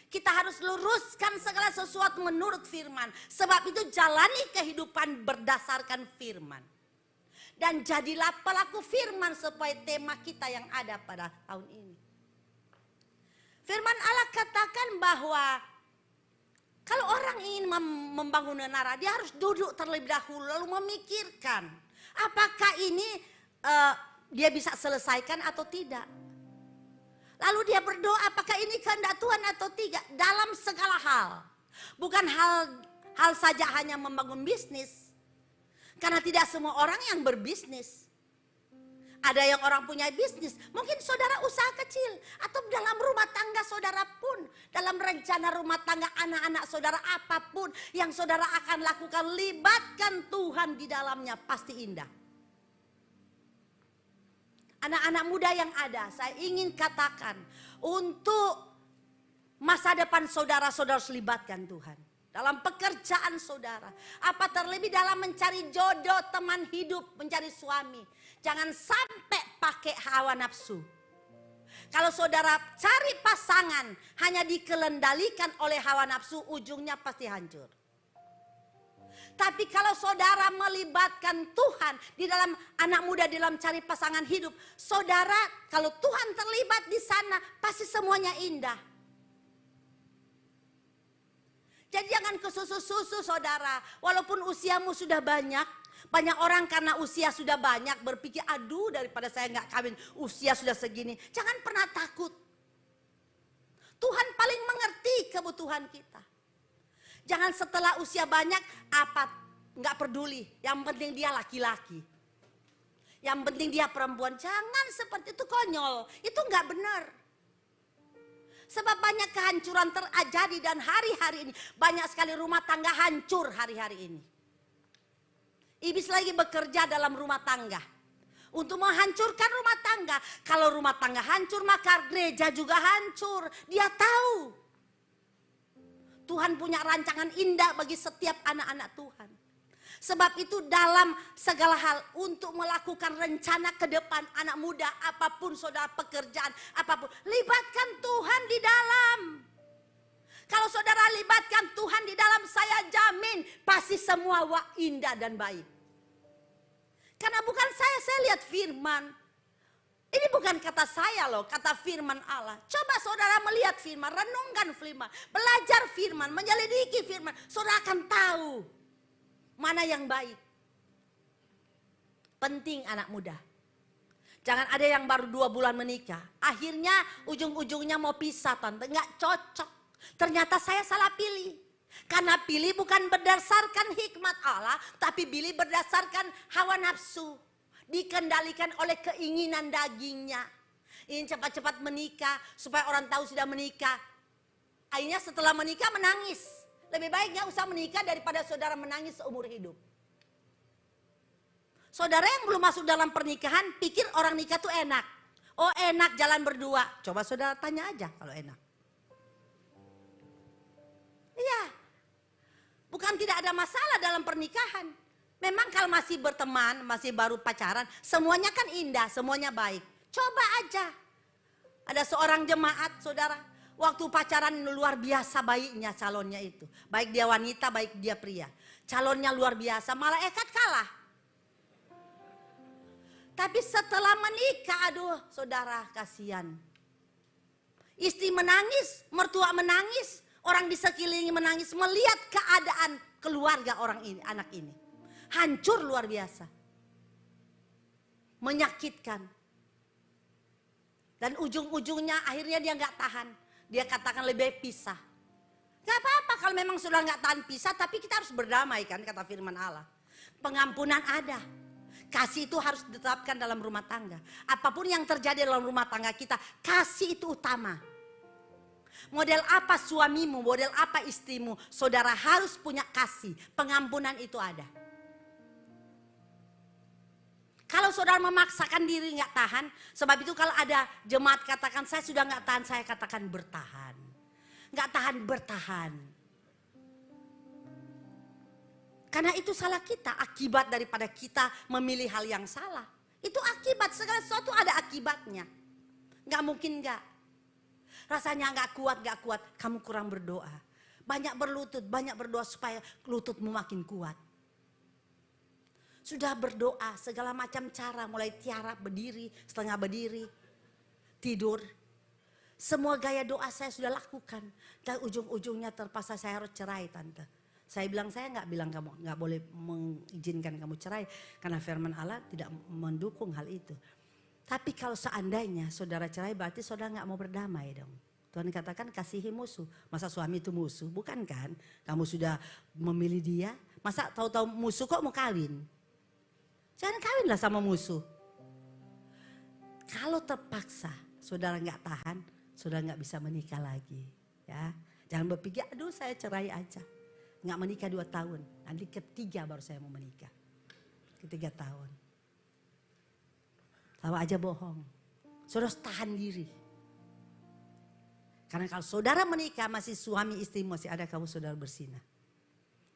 Kita harus luruskan segala sesuatu menurut firman. Sebab itu jalani kehidupan berdasarkan firman. Dan jadilah pelaku firman sesuai tema kita yang ada pada tahun ini. Firman Allah katakan bahwa kalau orang ingin membangun menara, dia harus duduk terlebih dahulu lalu memikirkan apakah ini dia bisa selesaikan atau tidak. Lalu dia berdoa apakah ini kehendak Tuhan atau tidak dalam segala hal. Bukan hal saja hanya membangun bisnis. Karena tidak semua orang yang berbisnis. Ada yang orang punya bisnis. Mungkin saudara usaha kecil. Atau dalam rumah tangga saudara pun. Dalam rencana rumah tangga anak-anak saudara apapun. Yang saudara akan lakukan. Libatkan Tuhan di dalamnya. Pasti indah. Anak-anak muda yang ada. Saya ingin katakan. Untuk masa depan saudara-saudara harus libatkan Tuhan. Dalam pekerjaan saudara. Apa terlebih dalam mencari jodoh, teman hidup, mencari suami. Jangan sampai pakai hawa nafsu. Kalau saudara cari pasangan hanya dikendalikan oleh hawa nafsu, ujungnya pasti hancur. Tapi kalau saudara melibatkan Tuhan di dalam anak muda dalam cari pasangan hidup. Saudara kalau Tuhan terlibat di sana pasti semuanya indah. Jadi jangan kesusu-susu saudara. Walaupun usiamu sudah banyak. Banyak orang karena usia sudah banyak berpikir aduh daripada saya gak kawin. Usia sudah segini. Jangan pernah takut. Tuhan paling mengerti kebutuhan kita. Jangan setelah usia banyak apa gak peduli. Yang penting dia laki-laki. Yang penting dia perempuan. Jangan seperti itu konyol. Itu gak benar. Sebab banyak kehancuran terjadi dan hari-hari ini banyak sekali rumah tangga hancur hari-hari ini. Iblis lagi bekerja dalam rumah tangga untuk menghancurkan rumah tangga. Kalau rumah tangga hancur maka gereja juga hancur. Dia tahu. Tuhan punya rancangan indah bagi setiap anak-anak Tuhan. Sebab itu dalam segala hal untuk melakukan rencana ke depan anak muda apapun saudara pekerjaan apapun. Libatkan Tuhan di dalam. Kalau saudara libatkan Tuhan di dalam saya jamin pasti semua indah dan baik. Karena bukan saya lihat firman. Ini bukan kata saya loh, kata firman Allah. Coba saudara melihat firman, renungkan firman, belajar firman, menyelidiki firman. Saudara akan tahu mana yang baik. Penting anak muda. Jangan ada yang baru 2 bulan menikah. Akhirnya ujung-ujungnya mau pisah tante. Nggak cocok. Ternyata saya salah pilih. Karena pilih bukan berdasarkan hikmat Allah. Tapi pilih berdasarkan hawa nafsu. Dikendalikan oleh keinginan dagingnya. Ingin cepat-cepat menikah. Supaya orang tahu sudah menikah. Akhirnya setelah menikah menangis. Lebih baik gak usah menikah daripada saudara menangis seumur hidup. Saudara yang belum masuk dalam pernikahan pikir orang nikah tuh enak. Oh enak jalan berdua. Coba saudara tanya aja kalau enak. Iya. Bukan tidak ada masalah dalam pernikahan. Memang kalau masih berteman, masih baru pacaran, semuanya kan indah, semuanya baik. Coba aja. Ada seorang jemaat saudara. Waktu pacaran luar biasa baiknya calonnya itu. Baik dia wanita, baik dia pria. Calonnya luar biasa, malaikat kalah. Tapi setelah menikah, aduh saudara kasihan. Istri menangis, mertua menangis, orang di sekeliling menangis. Melihat keadaan keluarga orang ini, anak ini. Hancur luar biasa. Menyakitkan. Dan ujung-ujungnya akhirnya dia gak tahan. Dia katakan lebih baik pisah. Gak apa-apa kalau memang sudah gak tahan pisah. Tapi kita harus berdamai kan kata firman Allah. Pengampunan ada. Kasih itu harus ditetapkan dalam rumah tangga. Apapun yang terjadi dalam rumah tangga kita. Kasih itu utama. Model apa suamimu, model apa istrimu. Saudara harus punya kasih. Pengampunan itu ada. Kalau saudara memaksakan diri nggak tahan, sebab itu kalau ada jemaat katakan saya sudah nggak tahan, saya katakan bertahan. Nggak tahan, bertahan. Karena itu salah kita, akibat daripada kita memilih hal yang salah. Itu akibat, segala sesuatu ada akibatnya. Nggak mungkin nggak. Rasanya nggak kuat, kamu kurang berdoa. Banyak berlutut, banyak berdoa supaya lututmu makin kuat. Sudah berdoa segala macam cara, mulai tiarap, berdiri, setengah berdiri, tidur. Semua gaya doa saya sudah lakukan. Dan ujung-ujungnya terpaksa saya harus cerai tante. Saya bilang, saya nggak bilang kamu nggak boleh mengizinkan kamu cerai. Karena firman Allah tidak mendukung hal itu. Tapi kalau seandainya saudara cerai berarti saudara nggak mau berdamai dong. Tuhan katakan kasihi musuh. Masa suami itu musuh? Bukan kan? Kamu sudah memilih dia. Masa tahu-tahu musuh kok mau kawin? Jangan kawinlah sama musuh. Kalau terpaksa saudara nggak tahan, saudara nggak bisa menikah lagi. Ya, jangan berpikir, aduh saya cerai aja. Nggak menikah 2 tahun, nanti ketiga baru saya mau menikah. 3 tahun. Tahu aja bohong. Saudara tahan diri. Karena kalau saudara menikah masih suami istri masih ada, kamu saudara bersinah.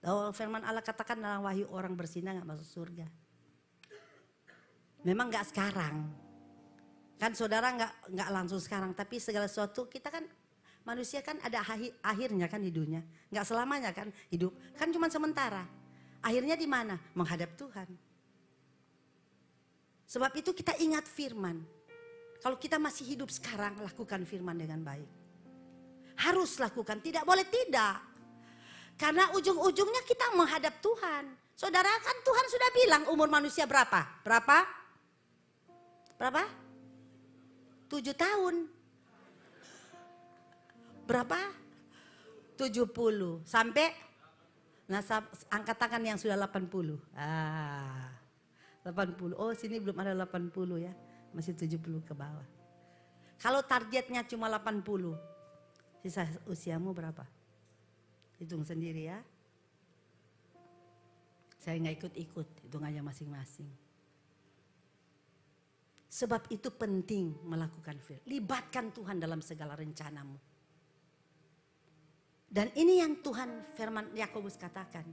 Tahu firman Allah katakan dalam Wahyu orang bersinah nggak masuk surga. Memang nggak sekarang, kan saudara nggak langsung sekarang, tapi segala sesuatu kita kan manusia kan ada akhirnya kan hidupnya, nggak selamanya kan hidup, kan cuma sementara. Akhirnya di mana? Menghadap Tuhan. Sebab itu kita ingat firman. Kalau kita masih hidup sekarang, lakukan firman dengan baik. Harus lakukan, tidak boleh tidak. Karena ujung-ujungnya kita menghadap Tuhan. Saudara kan Tuhan sudah bilang umur manusia berapa? Berapa? 7 tahun. Berapa? 70. Sampai? Nah angkat tangan yang sudah 80. 80. Oh sini belum ada 80 ya. Masih 70 ke bawah. Kalau targetnya cuma 80. Sisa usiamu berapa? Hitung sendiri ya. Saya nggak ikut-ikut, hitung aja masing-masing. Sebab itu penting melakukan firman. Libatkan Tuhan dalam segala rencanamu. Dan ini yang Tuhan firman Yakobus katakan.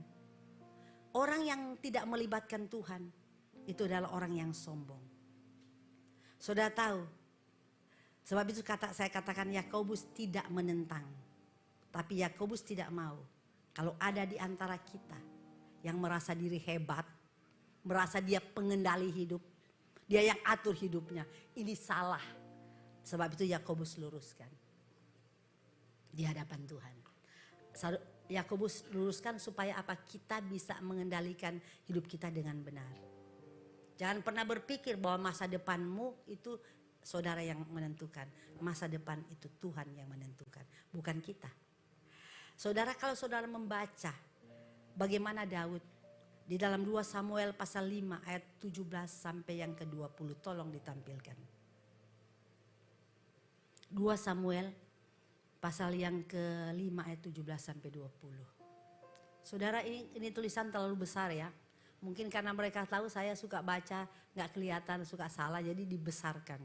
Orang yang tidak melibatkan Tuhan itu adalah orang yang sombong. Saudara tahu, sebab itu saya katakan Yakobus tidak menentang. Tapi Yakobus tidak mau kalau ada di antara kita yang merasa diri hebat, merasa dia pengendali hidup, dia yang atur hidupnya. Ini salah. Sebab itu Yakobus luruskan di hadapan Tuhan. Yakobus luruskan supaya apa? Kita bisa mengendalikan hidup kita dengan benar. Jangan pernah berpikir bahwa masa depanmu itu saudara yang menentukan. Masa depan itu Tuhan yang menentukan, bukan kita. Saudara, kalau saudara membaca bagaimana Daud di dalam 2 Samuel pasal 5 ayat 17 sampai yang ke-20, tolong ditampilkan. 2 Samuel pasal yang ke-5 ayat 17 sampai 20. Saudara, ini tulisan terlalu besar ya. Mungkin karena mereka tahu saya suka baca, gak kelihatan, suka salah, jadi dibesarkan.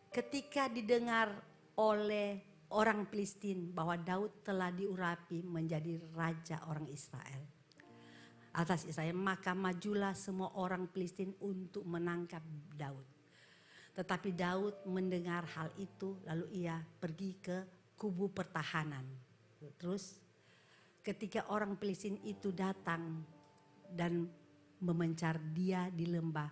Ketika didengar oleh orang Filistin bahwa Daud telah diurapi menjadi raja orang Israel. Atas Israel, maka majulah semua orang Filistin untuk menangkap Daud. Tetapi Daud mendengar hal itu, lalu ia pergi ke kubu pertahanan. Terus ketika orang Filistin itu datang dan memencar dia di lembah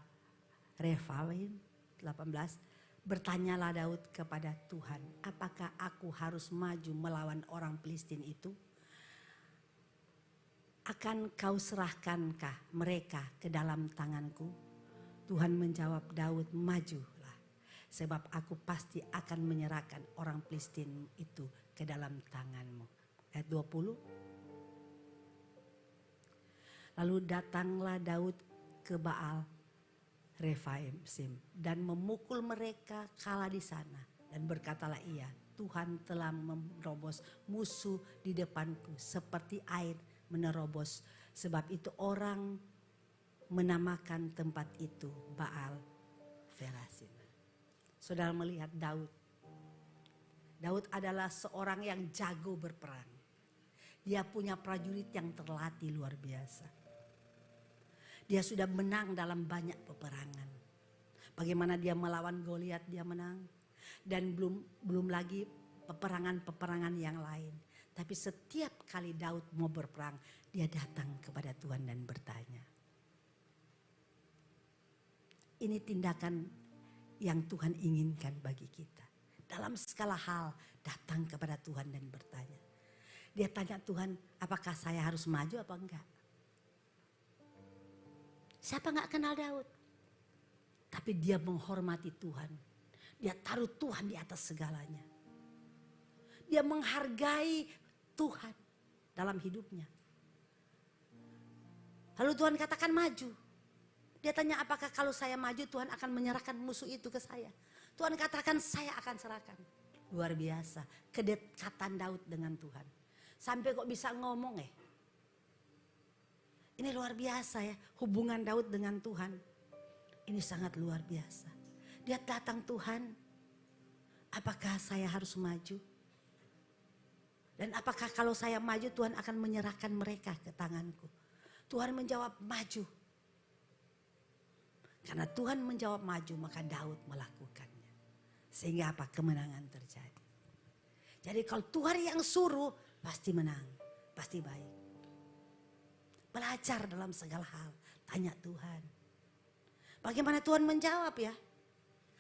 Refaim 18, bertanyalah Daud kepada Tuhan, apakah aku harus maju melawan orang Filistin itu? Akan kau serahkankah mereka ke dalam tanganku? Tuhan menjawab Daud, majulah, sebab aku pasti akan menyerahkan orang Filistin itu ke dalam tanganmu. Ayat 20. Lalu datanglah Daud ke Baal Refaim dan memukul mereka kalah di sana, dan berkatalah ia, Tuhan telah menerobos musuh di depanku seperti air menerobos. Sebab itu orang menamakan tempat itu Baal Ferasim. Saudara melihat Daud. Daud adalah seorang yang jago berperang. Dia punya prajurit yang terlatih luar biasa. Dia sudah menang dalam banyak peperangan. Bagaimana dia melawan Goliat, dia menang. Dan belum lagi peperangan-peperangan yang lain. Tapi setiap kali Daud mau berperang, dia datang kepada Tuhan dan bertanya. Ini tindakan yang Tuhan inginkan bagi kita. Dalam segala hal datang kepada Tuhan dan bertanya. Dia tanya Tuhan, apakah saya harus maju apa enggak? Siapa gak kenal Daud? Tapi dia menghormati Tuhan. Dia taruh Tuhan di atas segalanya. Dia menghargai Tuhan dalam hidupnya. Lalu Tuhan katakan maju. Dia tanya, apakah kalau saya maju Tuhan akan menyerahkan musuh itu ke saya? Tuhan katakan saya akan serahkan. Luar biasa kedekatan Daud dengan Tuhan. Sampai kok bisa ngomong Ini luar biasa ya, hubungan Daud dengan Tuhan. Ini sangat luar biasa. Dia datang, Tuhan, apakah saya harus maju? Dan apakah kalau saya maju Tuhan akan menyerahkan mereka ke tanganku? Tuhan menjawab maju. Karena Tuhan menjawab maju, maka Daud melakukannya. Sehingga apa? Kemenangan terjadi. Jadi kalau Tuhan yang suruh, pasti menang, pasti baik. Belajar dalam segala hal, tanya Tuhan. Bagaimana Tuhan menjawab ya?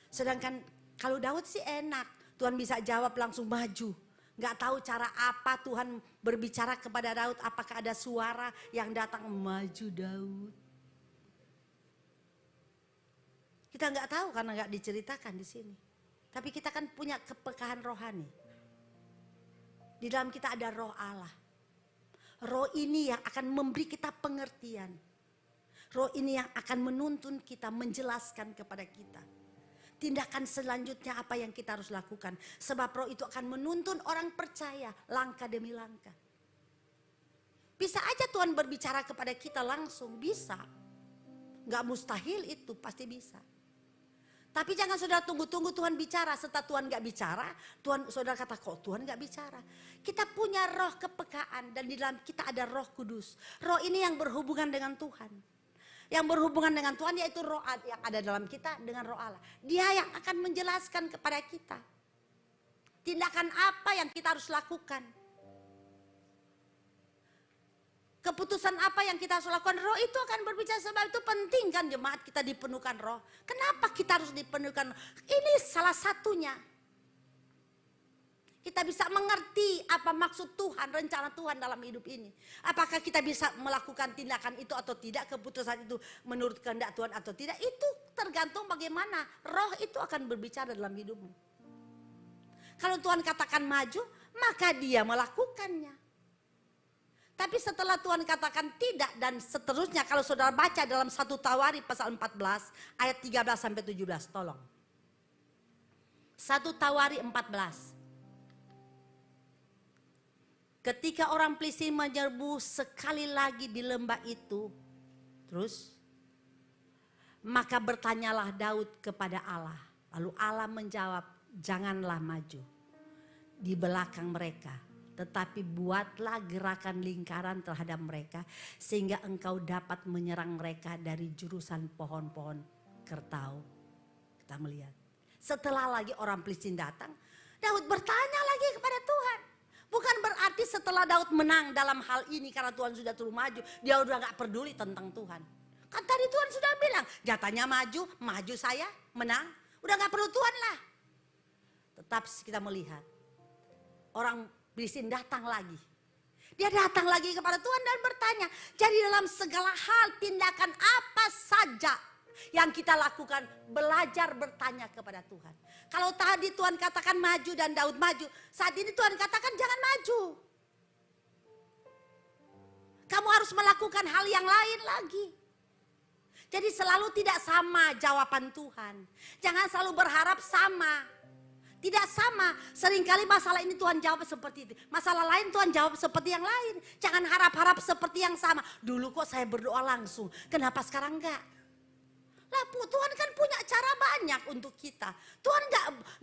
Sedangkan kalau Daud sih enak, Tuhan bisa jawab langsung maju. Gak tahu cara apa Tuhan berbicara kepada Daud, apakah ada suara yang datang maju Daud. Kita gak tahu karena gak diceritakan di sini. Tapi kita kan punya kepekaan rohani. Di dalam kita ada roh Allah. Roh ini yang akan memberi kita pengertian. Roh ini yang akan menuntun kita, menjelaskan kepada kita. tindakan selanjutnya apa yang kita harus lakukan. Sebab roh itu akan menuntun orang percaya langkah demi langkah. Bisa aja Tuhan berbicara kepada kita langsung, bisa. Gak mustahil itu, pasti bisa. Tapi jangan saudara tunggu-tunggu Tuhan bicara. Setelah Tuhan gak bicara, saudara kata kok Tuhan gak bicara. Kita punya roh kepekaan dan di dalam kita ada Roh Kudus. Roh ini yang berhubungan dengan Tuhan. Yang berhubungan dengan Tuhan yaitu roh yang ada dalam kita dengan roh Allah. Dia yang akan menjelaskan kepada kita. Tindakan apa yang kita harus lakukan. Keputusan apa yang kita harus lakukan, roh itu akan berbicara. Sebab itu penting kan jemaat kita dipenuhkan roh. Kenapa kita harus dipenuhkan? Ini salah satunya. Kita bisa mengerti apa maksud Tuhan, rencana Tuhan dalam hidup ini. Apakah kita bisa melakukan tindakan itu atau tidak, keputusan itu menurut kehendak Tuhan atau tidak. Itu tergantung bagaimana roh itu akan berbicara dalam hidupmu. Kalau Tuhan katakan maju, maka dia melakukannya. Tapi setelah Tuhan katakan tidak dan seterusnya, kalau saudara baca dalam 1 Tawarikh pasal 14 ayat 13 sampai 17, tolong. 1 Tawarikh 14. Ketika orang Filistin menyerbu sekali lagi di lembah itu, terus maka bertanyalah Daud kepada Allah. Lalu Allah menjawab, janganlah maju di belakang mereka. Tetapi buatlah gerakan lingkaran terhadap mereka sehingga engkau dapat menyerang mereka dari jurusan pohon-pohon kertau. Kita melihat. Setelah lagi orang Filistin datang, Daud bertanya lagi kepada Tuhan. Bukan berarti setelah Daud menang dalam hal ini karena Tuhan sudah turun maju, dia udah gak peduli tentang Tuhan. Kan tadi Tuhan sudah bilang, jatahnya maju saya, menang. Udah gak perlu Tuhan lah. Tetap kita melihat orang Filistin datang lagi. Dia datang lagi kepada Tuhan dan bertanya. Jadi dalam segala hal tindakan apa saja yang kita lakukan, belajar bertanya kepada Tuhan. Kalau tadi Tuhan katakan maju dan Daud maju, saat ini Tuhan katakan jangan maju. Kamu harus melakukan hal yang lain lagi. Jadi selalu tidak sama jawaban Tuhan. Jangan selalu berharap sama. Tidak sama, seringkali masalah ini Tuhan jawab seperti itu. Masalah lain Tuhan jawab seperti yang lain. Jangan harap-harap seperti yang sama. Dulu kok saya berdoa langsung, kenapa sekarang enggak? Lah Tuhan kan punya cara banyak untuk kita. Tuhan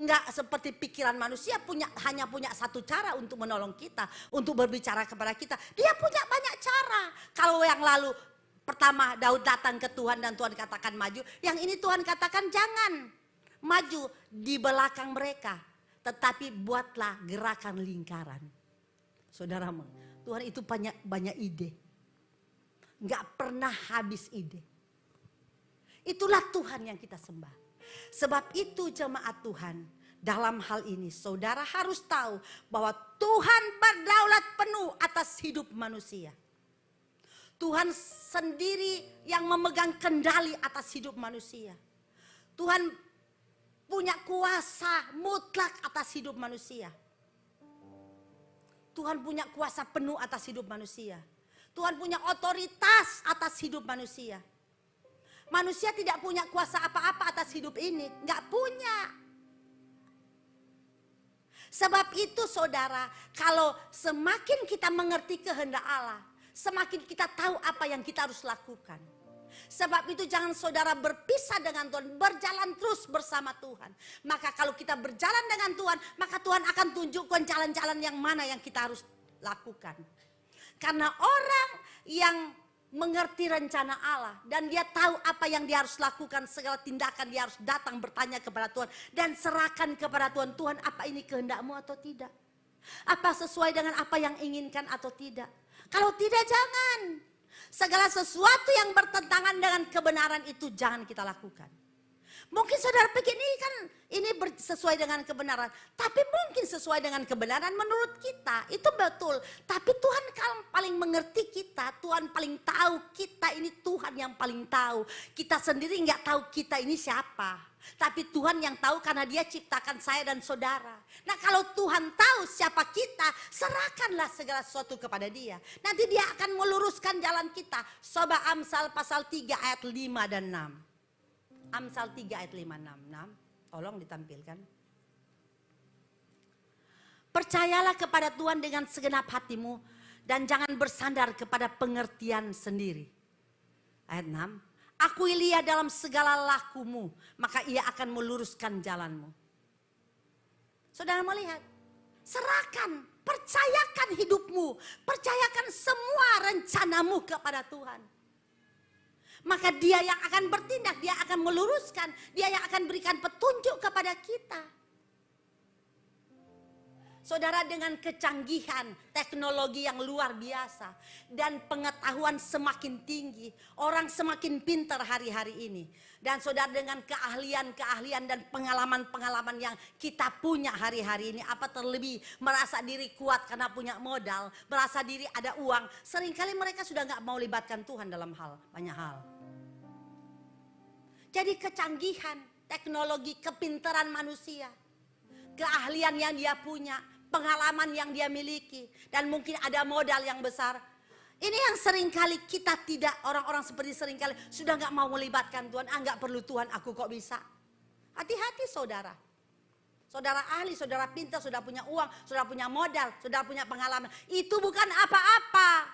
enggak seperti pikiran manusia hanya punya satu cara untuk menolong kita. Untuk berbicara kepada kita. Dia punya banyak cara. Kalau yang lalu pertama Daud datang ke Tuhan dan Tuhan katakan maju. Yang ini Tuhan katakan jangan maju di belakang mereka, tetapi buatlah gerakan lingkaran. Saudara, Tuhan itu banyak ide. Gak pernah habis ide. Itulah Tuhan yang kita sembah. Sebab itu jemaat Tuhan, dalam hal ini saudara harus tahu bahwa Tuhan berdaulat penuh atas hidup manusia. Tuhan sendiri yang memegang kendali atas hidup manusia. Tuhan punya kuasa mutlak atas hidup manusia. Tuhan punya kuasa penuh atas hidup manusia. Tuhan punya otoritas atas hidup manusia. Manusia tidak punya kuasa apa-apa atas hidup ini. Nggak punya. Sebab itu saudara, kalau semakin kita mengerti kehendak Allah, semakin kita tahu apa yang kita harus lakukan. Sebab itu jangan saudara berpisah dengan Tuhan, berjalan terus bersama Tuhan. Maka kalau kita berjalan dengan Tuhan, maka Tuhan akan tunjukkan jalan-jalan yang mana yang kita harus lakukan. Karena orang yang mengerti rencana Allah dan dia tahu apa yang dia harus lakukan, segala tindakan dia harus datang bertanya kepada Tuhan dan serahkan kepada Tuhan. Tuhan, apa ini kehendakmu atau tidak? Apa sesuai dengan apa yang inginkan atau tidak? Kalau tidak, jangan. Segala sesuatu yang bertentangan dengan kebenaran itu jangan kita lakukan. Mungkin saudara pikir ini sesuai dengan kebenaran. Tapi mungkin sesuai dengan kebenaran menurut kita. Itu betul. Tapi Tuhan kan paling mengerti kita. Tuhan paling tahu kita, ini Tuhan yang paling tahu. Kita sendiri nggak tahu kita ini siapa. Tapi Tuhan yang tahu karena dia ciptakan saya dan saudara. Nah kalau Tuhan tahu siapa kita, serahkanlah segala sesuatu kepada dia. Nanti dia akan meluruskan jalan kita. Coba Amsal pasal 3 ayat 5 dan 6. Amsal 3 ayat 5, 6. Tolong ditampilkan. Percayalah kepada Tuhan dengan segenap hatimu dan jangan bersandar kepada pengertian sendiri. Ayat 6. Akui Dia dalam segala lakumu, maka Ia akan meluruskan jalanmu. Saudara melihat, serahkan, percayakan hidupmu, percayakan semua rencanamu kepada Tuhan. Maka Dia yang akan bertindak, Dia akan meluruskan, Dia yang akan berikan petunjuk kepada kita. Saudara, dengan kecanggihan teknologi yang luar biasa dan pengetahuan semakin tinggi, orang semakin pintar hari-hari ini. Dan saudara, dengan keahlian-keahlian dan pengalaman-pengalaman yang kita punya hari-hari ini, apa terlebih merasa diri kuat karena punya modal, merasa diri ada uang, seringkali mereka sudah gak mau libatkan Tuhan dalam banyak hal. Jadi kecanggihan teknologi, kepintaran manusia, keahlian yang dia punya, pengalaman yang dia miliki, dan mungkin ada modal yang besar. Ini yang seringkali kita tidak, orang-orang seperti seringkali sudah gak mau melibatkan Tuhan. Gak perlu Tuhan, aku kok bisa. Hati-hati saudara. Saudara ahli, saudara pintar, saudara punya uang, saudara punya modal, saudara punya pengalaman. Itu bukan apa-apa.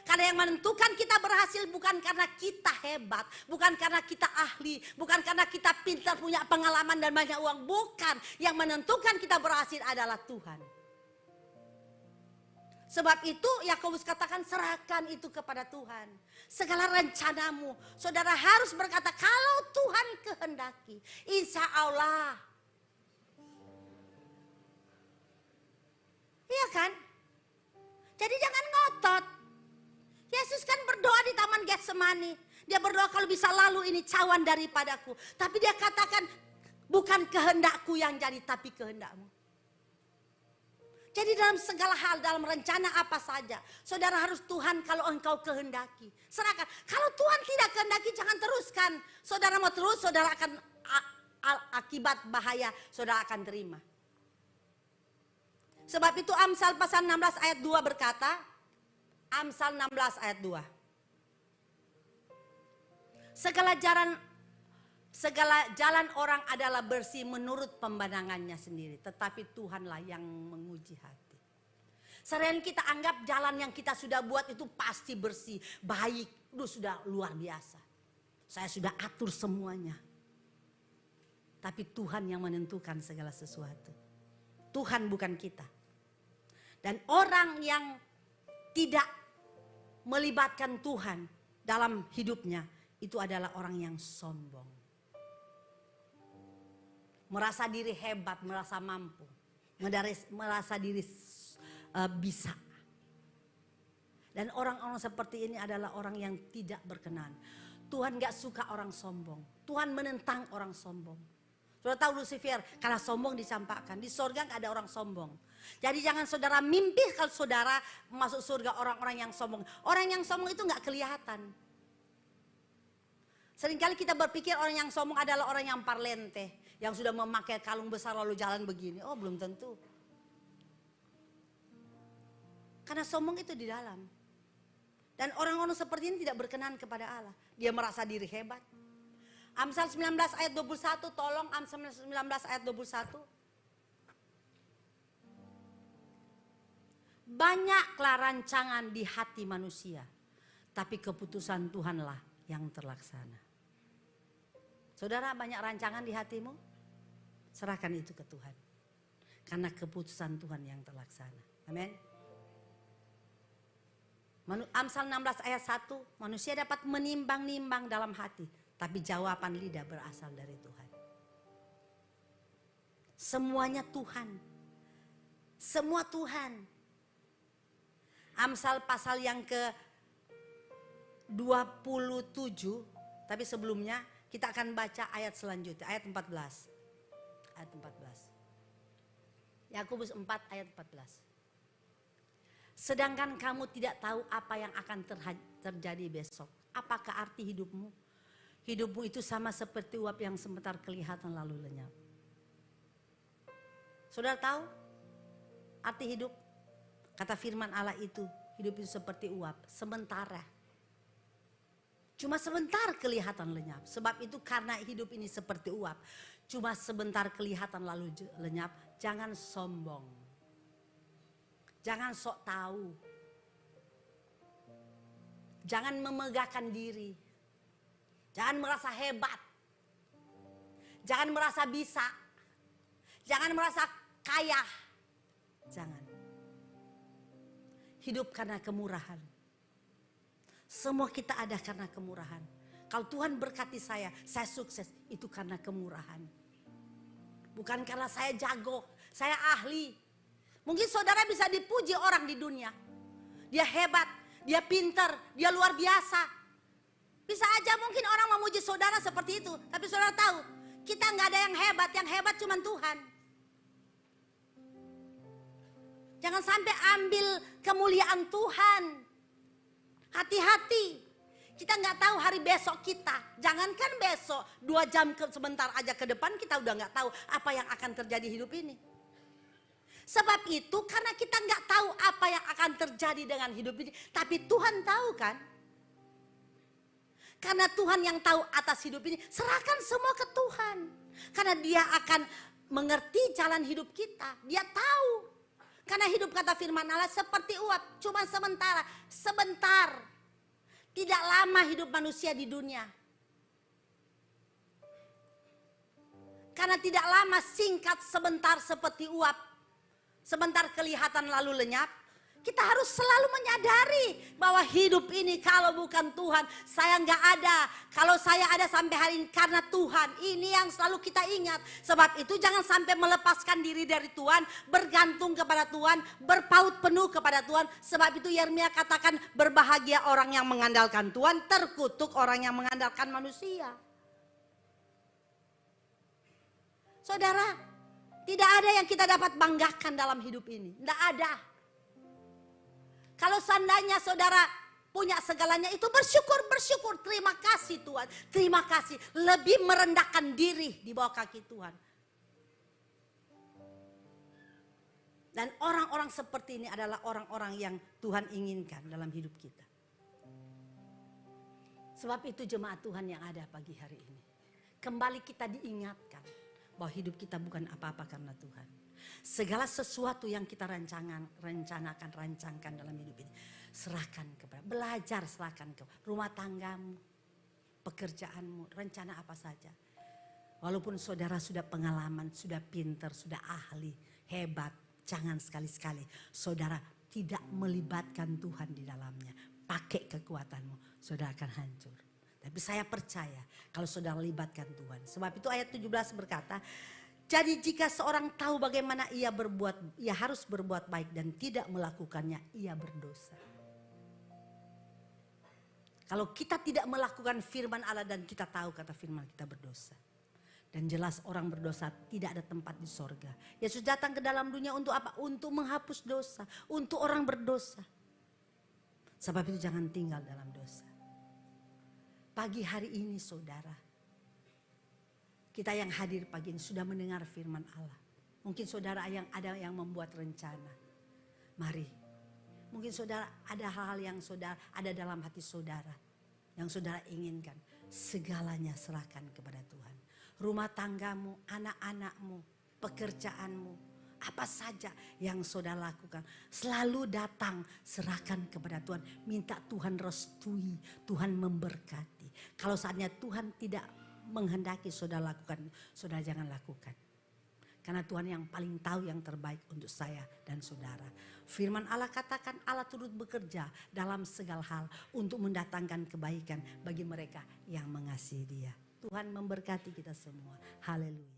Karena yang menentukan kita berhasil bukan karena kita hebat, bukan karena kita ahli, bukan karena kita pintar punya pengalaman dan banyak uang. Bukan, yang menentukan kita berhasil adalah Tuhan. Sebab itu Yakobus katakan serahkan itu kepada Tuhan. Segala rencanamu, saudara harus berkata kalau Tuhan kehendaki, insya Allah. Iya kan? Jadi jangan ngotot. Yesus kan berdoa di Taman Getsemani. Dia berdoa kalau bisa lalu ini cawan daripadaku. Tapi dia katakan bukan kehendakku yang jadi tapi kehendakmu. Jadi dalam segala hal, dalam rencana apa saja, saudara harus Tuhan kalau engkau kehendaki. Serahkan. Kalau Tuhan tidak kehendaki jangan teruskan. Saudara mau terus, saudara akan akibat bahaya saudara akan terima. Sebab itu Amsal pasal 16 ayat 2 berkata, Amsal 16 ayat 2. Segala jalan orang adalah bersih menurut pemandangannya sendiri. Tetapi Tuhanlah yang menguji hati. Sering kita anggap jalan yang kita sudah buat itu pasti bersih, baik. Itu sudah luar biasa. Saya sudah atur semuanya. Tapi Tuhan yang menentukan segala sesuatu. Tuhan bukan kita. Dan orang yang tidak melibatkan Tuhan dalam hidupnya, itu adalah orang yang sombong. Merasa diri hebat, merasa mampu, merasa diri bisa. Dan orang-orang seperti ini adalah orang yang tidak berkenan. Tuhan gak suka orang sombong. Tuhan menentang orang sombong. Saudara tahu Lucifer, karena sombong dicampakkan. Di surga gak ada orang sombong. Jadi jangan saudara mimpi kalau saudara masuk surga orang-orang yang sombong. Orang yang sombong itu gak kelihatan. Seringkali kita berpikir orang yang sombong adalah orang yang parlente. Yang sudah memakai kalung besar lalu jalan begini. Oh belum tentu. Karena sombong itu di dalam. Dan orang-orang seperti ini tidak berkenan kepada Allah. Dia merasa diri hebat. Amsal 19 ayat 21, tolong Amsal 19 ayat 21. Banyaklah rancangan di hati manusia, tapi keputusan Tuhanlah yang terlaksana. Saudara, banyak rancangan di hatimu? Serahkan itu ke Tuhan. Karena keputusan Tuhan yang terlaksana. Amin. Amsal 16 ayat 1, manusia dapat menimbang-nimbang dalam hati, tapi jawaban lidah berasal dari Tuhan. Semuanya Tuhan. Semua Tuhan. Amsal pasal yang ke-27, tapi sebelumnya kita akan baca ayat selanjutnya, ayat 14. Ayat 14. Yakobus 4 ayat 14. Sedangkan kamu tidak tahu apa yang akan terjadi besok. Apakah arti hidupmu? Hidupmu itu sama seperti uap yang sebentar kelihatan lalu lenyap. Saudara tahu arti hidup? Kata firman Allah itu, hidup itu seperti uap, sementara. Cuma sebentar kelihatan lenyap. Sebab itu karena hidup ini seperti uap. cuma sebentar kelihatan lalu lenyap. Jangan sombong. Jangan sok tahu. Jangan memegahkan diri. Jangan merasa hebat. Jangan merasa bisa. Jangan merasa kaya. Jangan. Hidup karena kemurahan. Semua kita ada karena kemurahan. Kalau Tuhan berkati saya sukses, itu karena kemurahan. Bukan karena saya jago, saya ahli. Mungkin saudara bisa dipuji orang di dunia. Dia hebat, dia pintar, dia luar biasa. Bisa aja mungkin orang memuji saudara seperti itu. Tapi saudara tahu, kita nggak ada yang hebat cuma Tuhan. Jangan sampai ambil kemuliaan Tuhan. Hati-hati. Kita nggak tahu hari besok kita. Jangankan besok, 2 jam sebentar aja ke depan kita udah nggak tahu apa yang akan terjadi hidup ini. Sebab itu karena kita nggak tahu apa yang akan terjadi dengan hidup ini. Tapi Tuhan tahu kan. Karena Tuhan yang tahu atas hidup ini, serahkan semua ke Tuhan. Karena Dia akan mengerti jalan hidup kita. Dia tahu. Karena hidup kata firman Allah seperti uap, cuma sementara. Sebentar. Tidak lama hidup manusia di dunia. Karena tidak lama, singkat, sebentar seperti uap. Sebentar kelihatan lalu lenyap. Kita harus selalu menyadari bahwa hidup ini kalau bukan Tuhan, saya nggak ada. Kalau saya ada sampai hari ini karena Tuhan. Ini yang selalu kita ingat. Sebab itu jangan sampai melepaskan diri dari Tuhan, bergantung kepada Tuhan, berpaut penuh kepada Tuhan. Sebab itu Yeremia katakan, berbahagia orang yang mengandalkan Tuhan, terkutuk orang yang mengandalkan manusia. Saudara, tidak ada yang kita dapat banggakan dalam hidup ini. Tidak ada. Kalau seandainya saudara punya segalanya, itu bersyukur. Terima kasih Tuhan. Terima kasih. Lebih merendahkan diri di bawah kaki Tuhan. Dan orang-orang seperti ini adalah orang-orang yang Tuhan inginkan dalam hidup kita. Sebab itu jemaat Tuhan yang ada pagi hari ini. Kembali kita diingatkan bahwa hidup kita bukan apa-apa karena Tuhan. Segala sesuatu yang kita rancangkan dalam hidup ini, serahkan kepada, belajar serahkan ke rumah tanggamu, pekerjaanmu, rencana apa saja. Walaupun saudara sudah pengalaman, sudah pintar, sudah ahli, hebat, jangan sekali-sekali saudara tidak melibatkan Tuhan di dalamnya. Pakai kekuatanmu, saudara akan hancur. Tapi saya percaya kalau saudara libatkan Tuhan. Sebab itu ayat 17 berkata, jadi jika seorang tahu bagaimana ia harus berbuat baik dan tidak melakukannya, ia berdosa. Kalau kita tidak melakukan firman Allah dan kita tahu kata firman, kita berdosa. Dan jelas orang berdosa tidak ada tempat di sorga. Yesus datang ke dalam dunia untuk apa? Untuk menghapus dosa. Untuk orang berdosa. Sebab itu jangan tinggal dalam dosa. Pagi hari ini saudara, kita yang hadir pagi ini sudah mendengar firman Allah. Mungkin saudara ada yang membuat rencana. Mari. Mungkin saudara ada hal-hal yang saudara ada dalam hati saudara. Yang saudara inginkan. Segalanya serahkan kepada Tuhan. Rumah tanggamu, anak-anakmu, pekerjaanmu. Apa saja yang saudara lakukan. Selalu datang serahkan kepada Tuhan. Minta Tuhan restui. Tuhan memberkati. Kalau saatnya Tuhan tidak menghendaki saudara lakukan, saudara jangan lakukan. Karena Tuhan yang paling tahu yang terbaik untuk saya dan saudara. Firman Allah katakan Allah turut bekerja dalam segala hal untuk mendatangkan kebaikan bagi mereka yang mengasihi Dia. Tuhan memberkati kita semua. Haleluya.